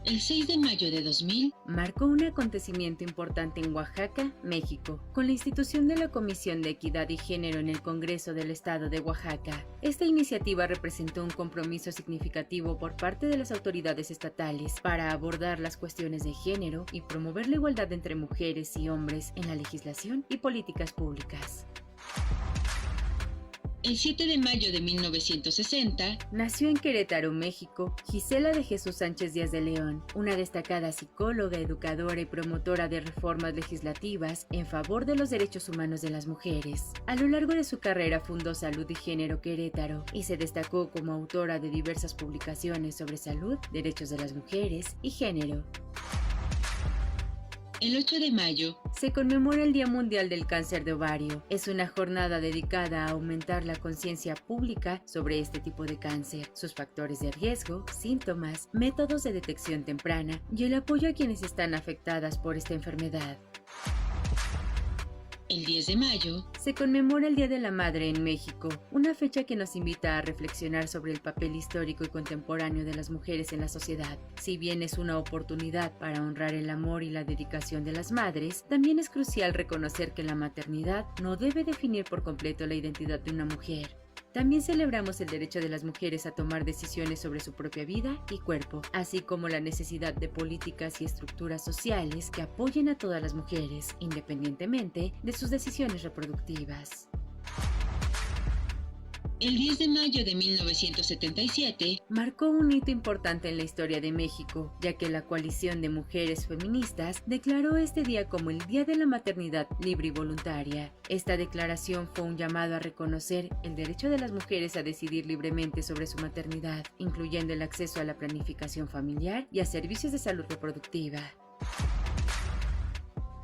El 6 de mayo de 2000 marcó un acontecimiento importante en Oaxaca, México, con la institución de la Comisión de Equidad y Género en el Congreso del Estado de Oaxaca. Esta iniciativa representó un compromiso significativo por parte de las autoridades estatales para abordar las cuestiones de género y promover la igualdad entre mujeres y hombres en la legislación y políticas públicas. El 7 de mayo de 1960, nació en Querétaro, México, Gisela de Jesús Sánchez Díaz de León, una destacada psicóloga, educadora y promotora de reformas legislativas en favor de los derechos humanos de las mujeres. A lo largo de su carrera fundó Salud y Género Querétaro y se destacó como autora de diversas publicaciones sobre salud, derechos de las mujeres y género. El 8 de mayo se conmemora el Día Mundial del Cáncer de Ovario. Es una jornada dedicada a aumentar la conciencia pública sobre este tipo de cáncer, sus factores de riesgo, síntomas, métodos de detección temprana y el apoyo a quienes están afectadas por esta enfermedad. El 10 de mayo se conmemora el Día de la Madre en México, una fecha que nos invita a reflexionar sobre el papel histórico y contemporáneo de las mujeres en la sociedad. Si bien es una oportunidad para honrar el amor y la dedicación de las madres, también es crucial reconocer que la maternidad no debe definir por completo la identidad de una mujer. También celebramos el derecho de las mujeres a tomar decisiones sobre su propia vida y cuerpo, así como la necesidad de políticas y estructuras sociales que apoyen a todas las mujeres, independientemente de sus decisiones reproductivas. El 10 de mayo de 1977 marcó un hito importante en la historia de México, ya que la coalición de mujeres feministas declaró este día como el Día de la Maternidad Libre y Voluntaria. Esta declaración fue un llamado a reconocer el derecho de las mujeres a decidir libremente sobre su maternidad, incluyendo el acceso a la planificación familiar y a servicios de salud reproductiva.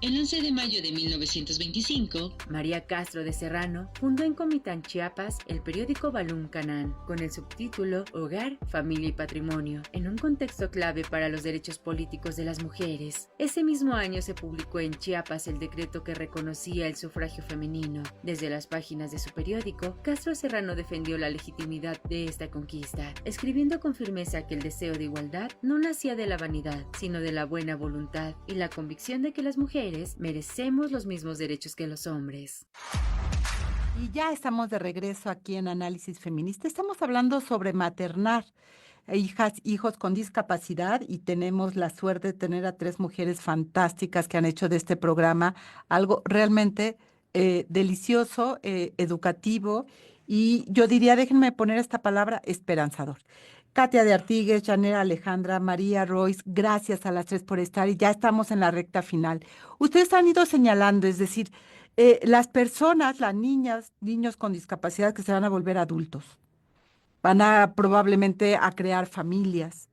El 11 de mayo de 1925, María Castro de Serrano fundó en Comitán, Chiapas, el periódico Balún Canán, con el subtítulo Hogar, Familia y Patrimonio, en un contexto clave para los derechos políticos de las mujeres. Ese mismo año se publicó en Chiapas el decreto que reconocía el sufragio femenino. Desde las páginas de su periódico, Castro Serrano defendió la legitimidad de esta conquista, escribiendo con firmeza que el deseo de igualdad no nacía de la vanidad, sino de la buena voluntad y la convicción de que las mujeres merecemos los mismos derechos que los hombres. Y ya estamos de regreso aquí en Análisis Feminista. Estamos hablando sobre maternar hijos con discapacidad y tenemos la suerte de tener a 3 mujeres fantásticas que han hecho de este programa algo realmente delicioso, educativo y yo diría, déjenme poner esta palabra, esperanzador. Katia de Artigues, Janera Alejandra, María Royce, gracias a las 3 por estar y ya estamos en la recta final. Ustedes han ido señalando, es decir, Las personas, las niñas, niños con discapacidad que se van a volver adultos, van a probablemente a crear familias,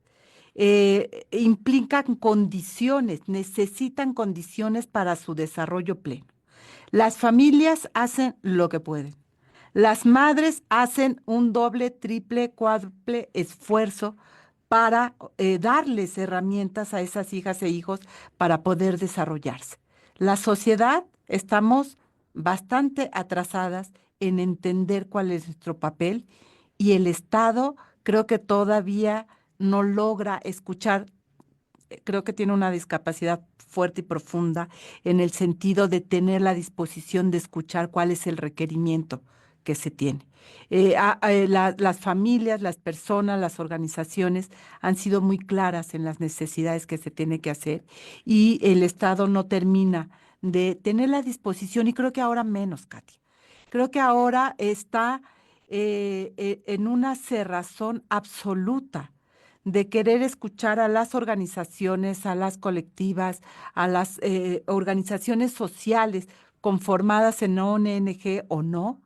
implican condiciones, necesitan condiciones para su desarrollo pleno. Las familias hacen lo que pueden. Las madres hacen un doble, triple, cuádruple esfuerzo para darles herramientas a esas hijas e hijos para poder desarrollarse. La sociedad estamos bastante atrasadas en entender cuál es nuestro papel y el Estado creo que todavía no logra escuchar, creo que tiene una discapacidad fuerte y profunda en el sentido de tener la disposición de escuchar cuál es el requerimiento que se tiene. Las familias, las personas, las organizaciones han sido muy claras en las necesidades que se tiene que hacer y el Estado no termina de tener la disposición y creo que ahora menos, Katia. Creo que ahora está en una cerrazón absoluta de querer escuchar a las organizaciones, a las colectivas, a las organizaciones sociales conformadas en ONG o no,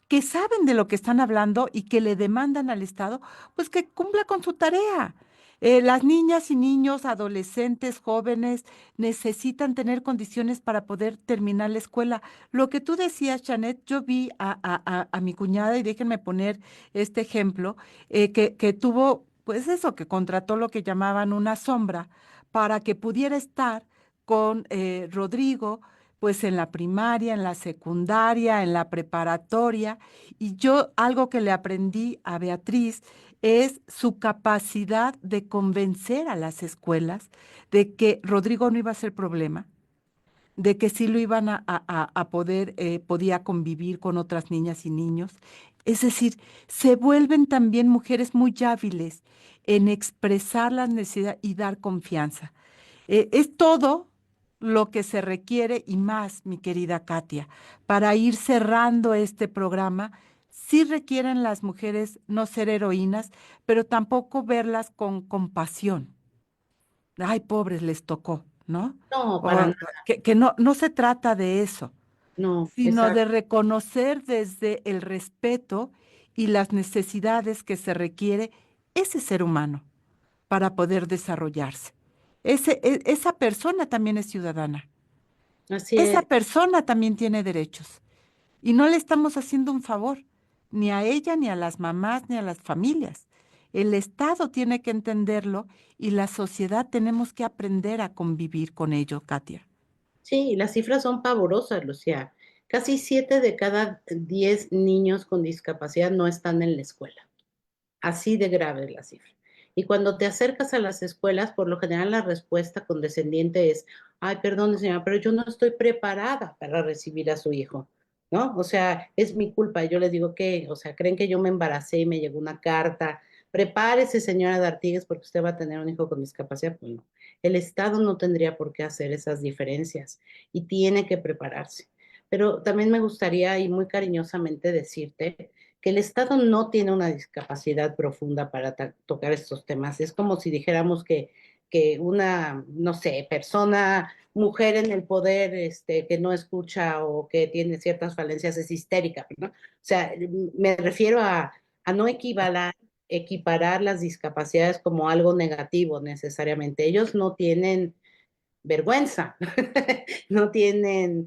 que saben de lo que están hablando y que le demandan al Estado, pues que cumpla con su tarea. Las niñas y niños, adolescentes, jóvenes, necesitan tener condiciones para poder terminar la escuela. Lo que tú decías, Janet, yo vi a mi cuñada, y déjenme poner este ejemplo, que tuvo, pues eso, que contrató lo que llamaban una sombra para que pudiera estar con Rodrigo, pues en la primaria, en la secundaria, en la preparatoria. Y yo algo que le aprendí a Beatriz es su capacidad de convencer a las escuelas de que Rodrigo no iba a ser problema, de que sí lo iban a poder, podía convivir con otras niñas y niños. Es decir, se vuelven también mujeres muy hábiles en expresar la necesidad y dar confianza. Es todo lo que se requiere y más, mi querida Katia, para ir cerrando este programa. Sí requieren las mujeres no ser heroínas, pero tampoco verlas con compasión. Ay, pobres, les tocó, ¿no? No, para O nada, que no, no se trata de eso, no, sino de exacto. reconocer desde el respeto y las necesidades que se requiere ese ser humano para poder desarrollarse. Esa persona también es ciudadana. Así Esa es. persona también tiene derechos. Y no le estamos haciendo un favor, ni a ella, ni a las mamás, ni a las familias. El Estado tiene que entenderlo y la sociedad tenemos que aprender a convivir con ello, Katia. Sí, las cifras son pavorosas, Lucía. Casi 7 de cada 10 niños con discapacidad no están en la escuela. Así de grave es la cifra. Y cuando te acercas a las escuelas, por lo general la respuesta condescendiente es, ay, perdón, señora, pero yo no estoy preparada para recibir a su hijo, ¿no? O sea, es mi culpa. Yo les digo que, o sea, creen que yo me embaracé y me llegó una carta. Prepárese, señora de Artigues, porque usted va a tener un hijo con discapacidad. Pues no, el Estado no tendría por qué hacer esas diferencias y tiene que prepararse. Pero también me gustaría y muy cariñosamente decirte que el Estado no tiene una discapacidad profunda para tocar estos temas. Es como si dijéramos que una, no sé, persona, mujer en el poder, que no escucha o que tiene ciertas falencias es histérica, ¿no? O sea, me refiero a no equiparar las discapacidades como algo negativo necesariamente. Ellos no tienen vergüenza, no tienen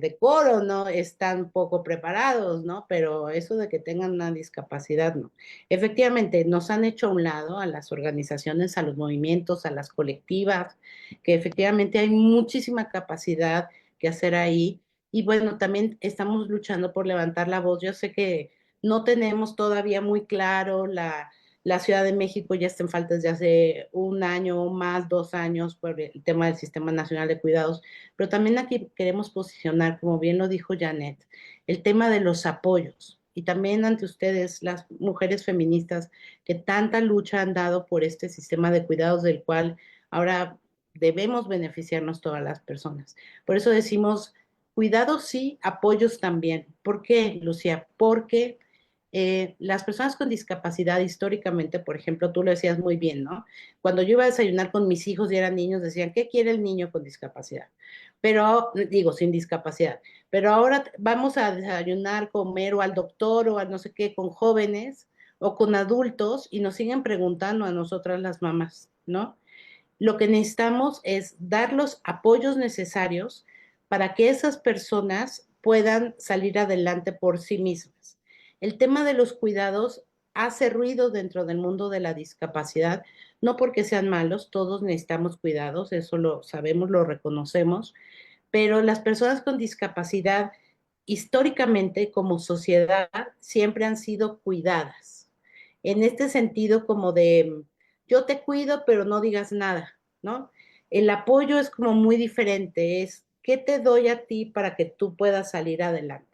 decoro, no están poco preparados, ¿no? Pero eso de que tengan una discapacidad, no. Efectivamente, nos han hecho a un lado a las organizaciones, a los movimientos, a las colectivas, que efectivamente hay muchísima capacidad que hacer ahí. Y bueno, también estamos luchando por levantar la voz. Yo sé que no tenemos todavía muy claro la Ciudad de México ya está en falta desde hace un año o más, 2 años, por el tema del Sistema Nacional de Cuidados, pero también aquí queremos posicionar, como bien lo dijo Janet, el tema de los apoyos. Y también ante ustedes, las mujeres feministas que tanta lucha han dado por este sistema de cuidados del cual ahora debemos beneficiarnos todas las personas. Por eso decimos, cuidados sí, apoyos también. ¿Por qué, Lucía? Porque las personas con discapacidad históricamente, por ejemplo, tú lo decías muy bien, ¿no? Cuando yo iba a desayunar con mis hijos y eran niños, decían, ¿qué quiere el niño con discapacidad? Pero, digo, sin discapacidad. Pero ahora vamos a desayunar, comer o al doctor o a no sé qué con jóvenes o con adultos y nos siguen preguntando a nosotras las mamás, ¿no? Lo que necesitamos es dar los apoyos necesarios para que esas personas puedan salir adelante por sí mismas. El tema de los cuidados hace ruido dentro del mundo de la discapacidad, no porque sean malos, todos necesitamos cuidados, eso lo sabemos, lo reconocemos, pero las personas con discapacidad históricamente como sociedad siempre han sido cuidadas. En este sentido como de yo te cuido, pero no digas nada, ¿no? El apoyo es como muy diferente, es ¿qué te doy a ti para que tú puedas salir adelante?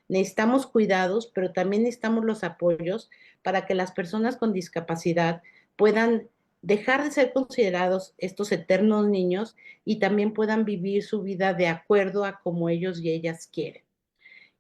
Necesitamos cuidados, pero también necesitamos los apoyos para que las personas con discapacidad puedan dejar de ser considerados estos eternos niños y también puedan vivir su vida de acuerdo a como ellos y ellas quieren.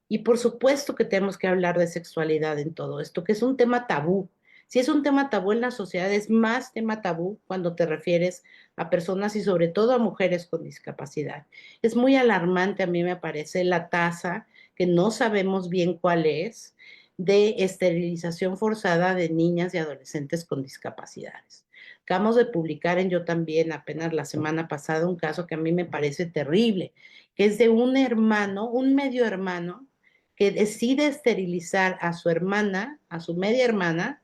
Y por supuesto que tenemos que hablar de sexualidad en todo esto, que es un tema tabú. Si es un tema tabú en la sociedad, es más tema tabú cuando te refieres a personas y sobre todo a mujeres con discapacidad. Es muy alarmante, a mí me parece, la tasa, que no sabemos bien cuál es, de esterilización forzada de niñas y adolescentes con discapacidades. Acabamos de publicar en Yo También, apenas la semana pasada, un caso que a mí me parece terrible, que es de un hermano, un medio hermano, que decide esterilizar a su hermana, a su media hermana,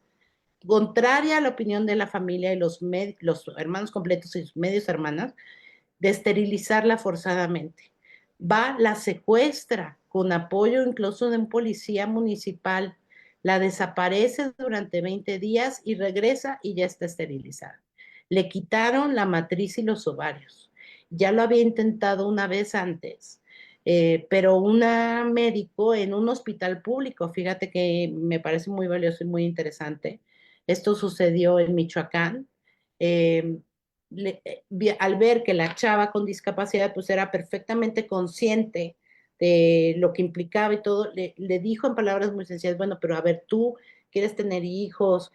contraria a la opinión de la familia y los hermanos completos y sus medios hermanas, de esterilizarla forzadamente. Va, la secuestra con apoyo incluso de un policía municipal, la desaparece durante 20 días y regresa y ya está esterilizada. Le quitaron la matriz y los ovarios. Ya lo había intentado una vez antes, pero una médico en un hospital público, fíjate que me parece muy valioso y muy interesante. Esto sucedió en Michoacán. Eh, al ver que la chava con discapacidad pues era perfectamente consciente de lo que implicaba y todo, le dijo en palabras muy sencillas, bueno, pero a ver, tú quieres tener hijos,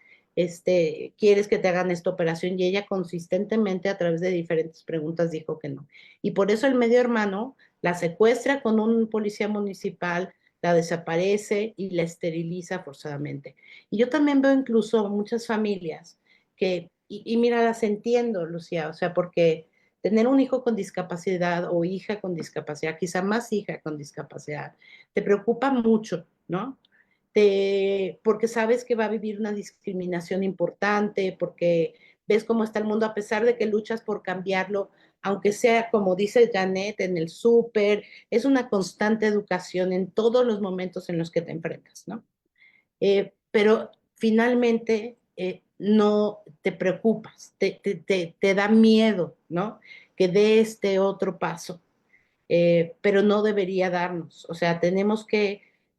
quieres que te hagan esta operación, y ella consistentemente a través de diferentes preguntas dijo que no. Y por eso el medio hermano la secuestra con un policía municipal, la desaparece y la esteriliza forzadamente. Y yo también veo incluso muchas familias que, y mira, las entiendo, Lucía, o sea, porque tener un hijo con discapacidad o hija con discapacidad, quizá más hija con discapacidad, te preocupa mucho, ¿no? Porque sabes que va a vivir una discriminación importante, porque ves cómo está el mundo, a pesar de que luchas por cambiarlo, aunque sea, como dice Janet, en el súper, es una constante educación en todos los momentos en los que te enfrentas, ¿no? Pero finalmente no te preocupas, te da miedo, ¿no? Que dé este otro paso, pero no debería darnos. O sea,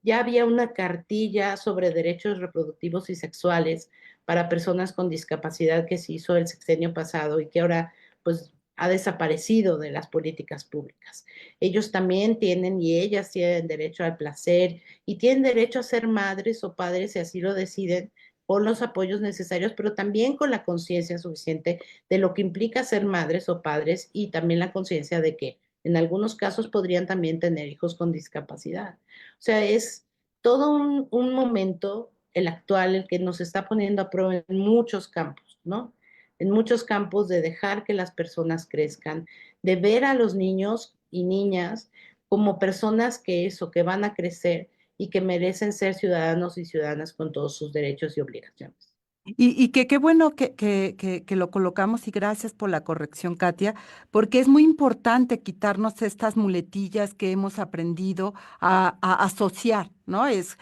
ya había una cartilla sobre derechos reproductivos y sexuales para personas con discapacidad que se hizo el sexenio pasado y que ahora, pues, ha desaparecido de las políticas públicas. Ellos también tienen y ellas tienen derecho al placer y tienen derecho a ser madres o padres si así lo deciden, con los apoyos necesarios, pero también con la conciencia suficiente de lo que implica ser madres o padres y también la conciencia de que en algunos casos podrían también tener hijos con discapacidad. O sea, es todo un momento, el actual, el que nos está poniendo a prueba en muchos campos, ¿no? En muchos campos de dejar que las personas crezcan, de ver a los niños y niñas como personas que van a crecer y que merecen ser ciudadanos y ciudadanas con todos sus derechos y obligaciones. Y que qué bueno que lo colocamos y gracias por la corrección, Katia, porque es muy importante quitarnos estas muletillas que hemos aprendido a asociar, ¿no? Es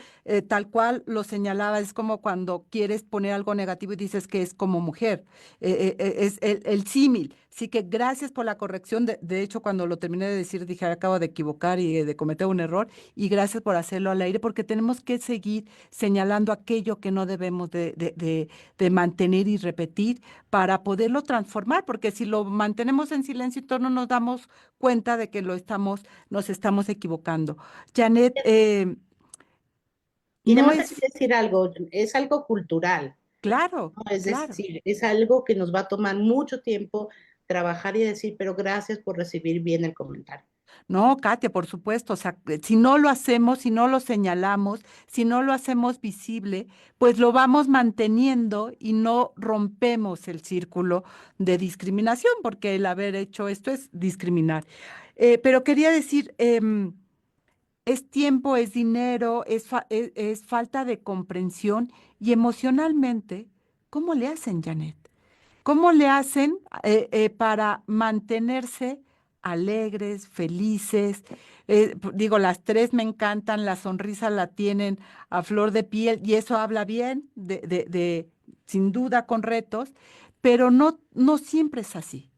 tal cual lo señalaba, es como cuando quieres poner algo negativo y dices que es como mujer, es el símil. Así que gracias por la corrección. De hecho, cuando lo terminé de decir, dije, acabo de equivocar y de cometer un error, y gracias por hacerlo al aire, porque tenemos que seguir señalando aquello que no debemos de mantener y repetir para poderlo transformar, porque si lo mantenemos en silencio y todo no nos damos cuenta de que nos estamos equivocando. Janet, Y No además hay es, que decir algo, es algo cultural, claro, ¿no? Es claro. decir, es algo que nos va a tomar mucho tiempo trabajar y decir, pero gracias por recibir bien el comentario. No, Katia, por supuesto, o sea, si no lo hacemos, si no lo señalamos, si no lo hacemos visible, pues lo vamos manteniendo y no rompemos el círculo de discriminación, porque el haber hecho esto es discriminar. Pero quería decir, es tiempo, es dinero, es falta de comprensión y emocionalmente, ¿cómo le hacen, Janet? ¿Cómo le hacen para mantenerse alegres, felices? Digo, las tres me encantan, la sonrisa la tienen a flor de piel y eso habla bien sin duda con retos, pero no siempre es así.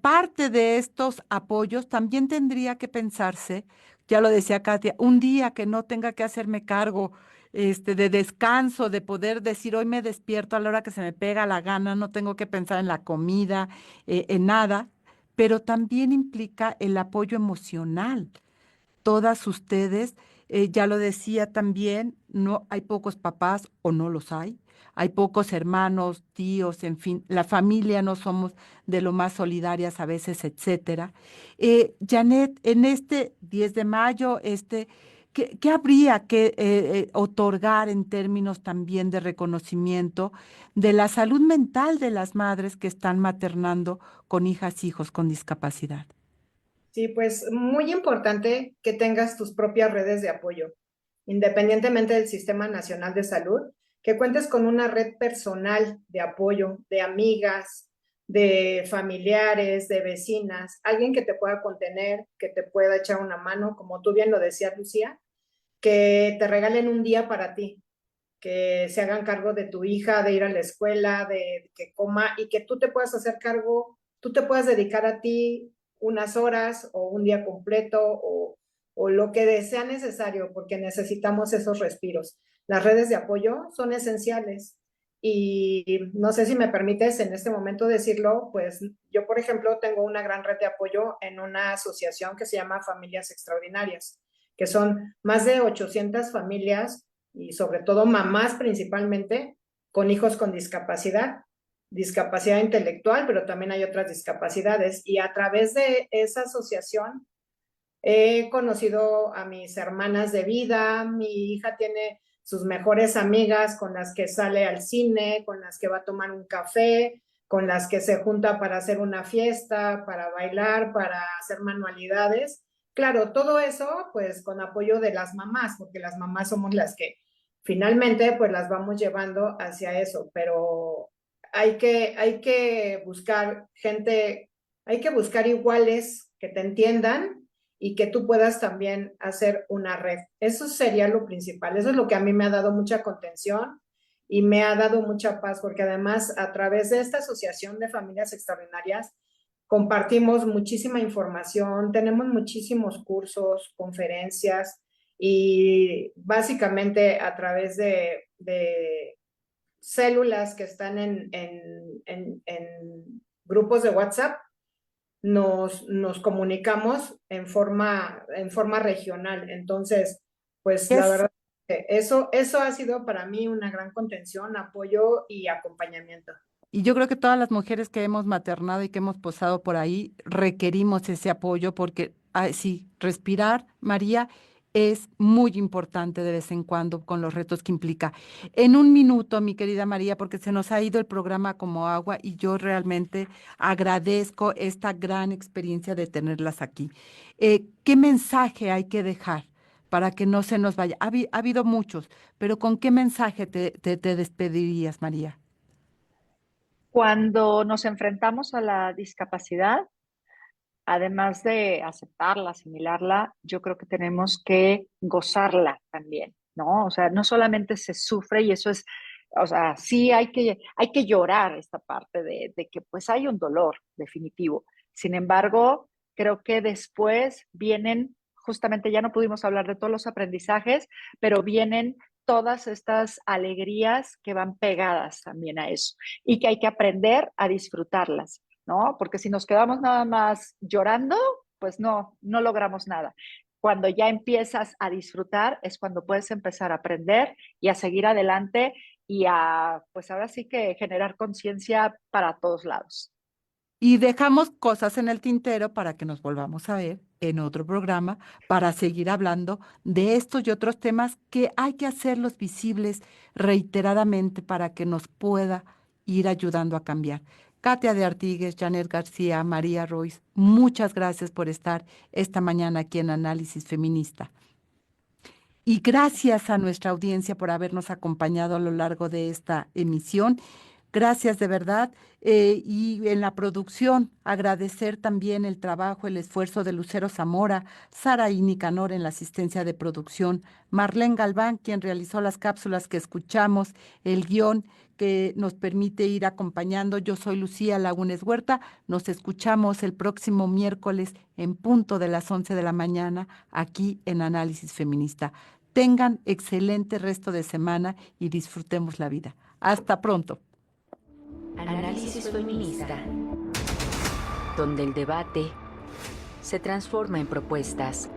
Parte de estos apoyos también tendría que pensarse, ya lo decía Katia, un día que no tenga que hacerme cargo de descanso, de poder decir, hoy me despierto a la hora que se me pega la gana, no tengo que pensar en la comida, en nada, pero también implica el apoyo emocional. Todas ustedes, ya lo decía también, no hay pocos papás o no los hay. Hay pocos hermanos, tíos, en fin, la familia no somos de lo más solidarias a veces, etcétera. Janet, en este 10 de mayo, ¿qué habría que otorgar en términos también de reconocimiento de la salud mental de las madres que están maternando con hijas, hijos con discapacidad? Sí, pues muy importante que tengas tus propias redes de apoyo, independientemente del Sistema Nacional de Salud, que cuentes con una red personal de apoyo, de amigas, de familiares, de vecinas, alguien que te pueda contener, que te pueda echar una mano, como tú bien lo decías, Lucía, que te regalen un día para ti, que se hagan cargo de tu hija, de ir a la escuela, de que coma y que tú te puedas hacer cargo, tú te puedas dedicar a ti unas horas o un día completo o lo que sea necesario, porque necesitamos esos respiros. Las redes de apoyo son esenciales y no sé si me permites en este momento decirlo, pues yo, por ejemplo, tengo una gran red de apoyo en una asociación que se llama Familias Extraordinarias, que son más de 800 familias y sobre todo mamás principalmente con hijos con discapacidad, discapacidad intelectual, pero también hay otras discapacidades. Y a través de esa asociación he conocido a mis hermanas de vida, mi hija tiene sus mejores amigas con las que sale al cine, con las que va a tomar un café, con las que se junta para hacer una fiesta, para bailar, para hacer manualidades. Claro, todo eso pues con apoyo de las mamás, porque las mamás somos las que finalmente pues las vamos llevando hacia eso, pero hay que buscar gente, hay que buscar iguales que te entiendan y que tú puedas también hacer una red. Eso sería lo principal. Eso es lo que a mí me ha dado mucha contención y me ha dado mucha paz, porque además a través de esta Asociación de Familias Extraordinarias compartimos muchísima información, tenemos muchísimos cursos, conferencias y básicamente a través de células que están en grupos de WhatsApp, nos comunicamos en forma regional. Entonces, pues la Es verdad, eso ha sido para mí una gran contención, apoyo y acompañamiento. Y yo creo que todas las mujeres que hemos maternado y que hemos posado por ahí requerimos ese apoyo porque, sí, respirar, María, es muy importante de vez en cuando con los retos que implica. En un minuto, mi querida María, porque se nos ha ido el programa como agua y yo realmente agradezco esta gran experiencia de tenerlas aquí. ¿Qué mensaje hay que dejar para que no se nos vaya? Ha habido muchos, pero ¿con qué mensaje te despedirías, María? Cuando nos enfrentamos a la discapacidad, además de aceptarla, asimilarla, yo creo que tenemos que gozarla también, ¿no? O sea, no solamente se sufre y eso es, o sea, sí hay que llorar esta parte de que pues hay un dolor definitivo. Sin embargo, creo que después vienen, justamente ya no pudimos hablar de todos los aprendizajes, pero vienen todas estas alegrías que van pegadas también a eso y que hay que aprender a disfrutarlas, ¿no? Porque si nos quedamos nada más llorando, pues no logramos nada. cuando ya empiezas a disfrutar, es cuando puedes empezar a aprender y a seguir adelante y a, pues ahora sí que generar conciencia para todos lados. Y dejamos cosas en el tintero para que nos volvamos a ver en otro programa para seguir hablando de estos y otros temas que hay que hacerlos visibles reiteradamente para que nos pueda ir ayudando a cambiar. Katia de Artigues, Janet García, María Royce, muchas gracias por estar esta mañana aquí en Análisis Feminista. Y gracias a nuestra audiencia por habernos acompañado a lo largo de esta emisión. Gracias de verdad. Y en la producción, agradecer también el trabajo, el esfuerzo de Lucero Zamora, Sara Nicanor en la asistencia de producción, Marlene Galván, quien realizó las cápsulas que escuchamos, el guión que nos permite ir acompañando. Yo soy Lucía Lagunes Huerta. Nos escuchamos el próximo miércoles en punto de las 11 de la mañana aquí en Análisis Feminista. Tengan excelente resto de semana y disfrutemos la vida. Hasta pronto. Análisis Feminista, donde el debate se transforma en propuestas.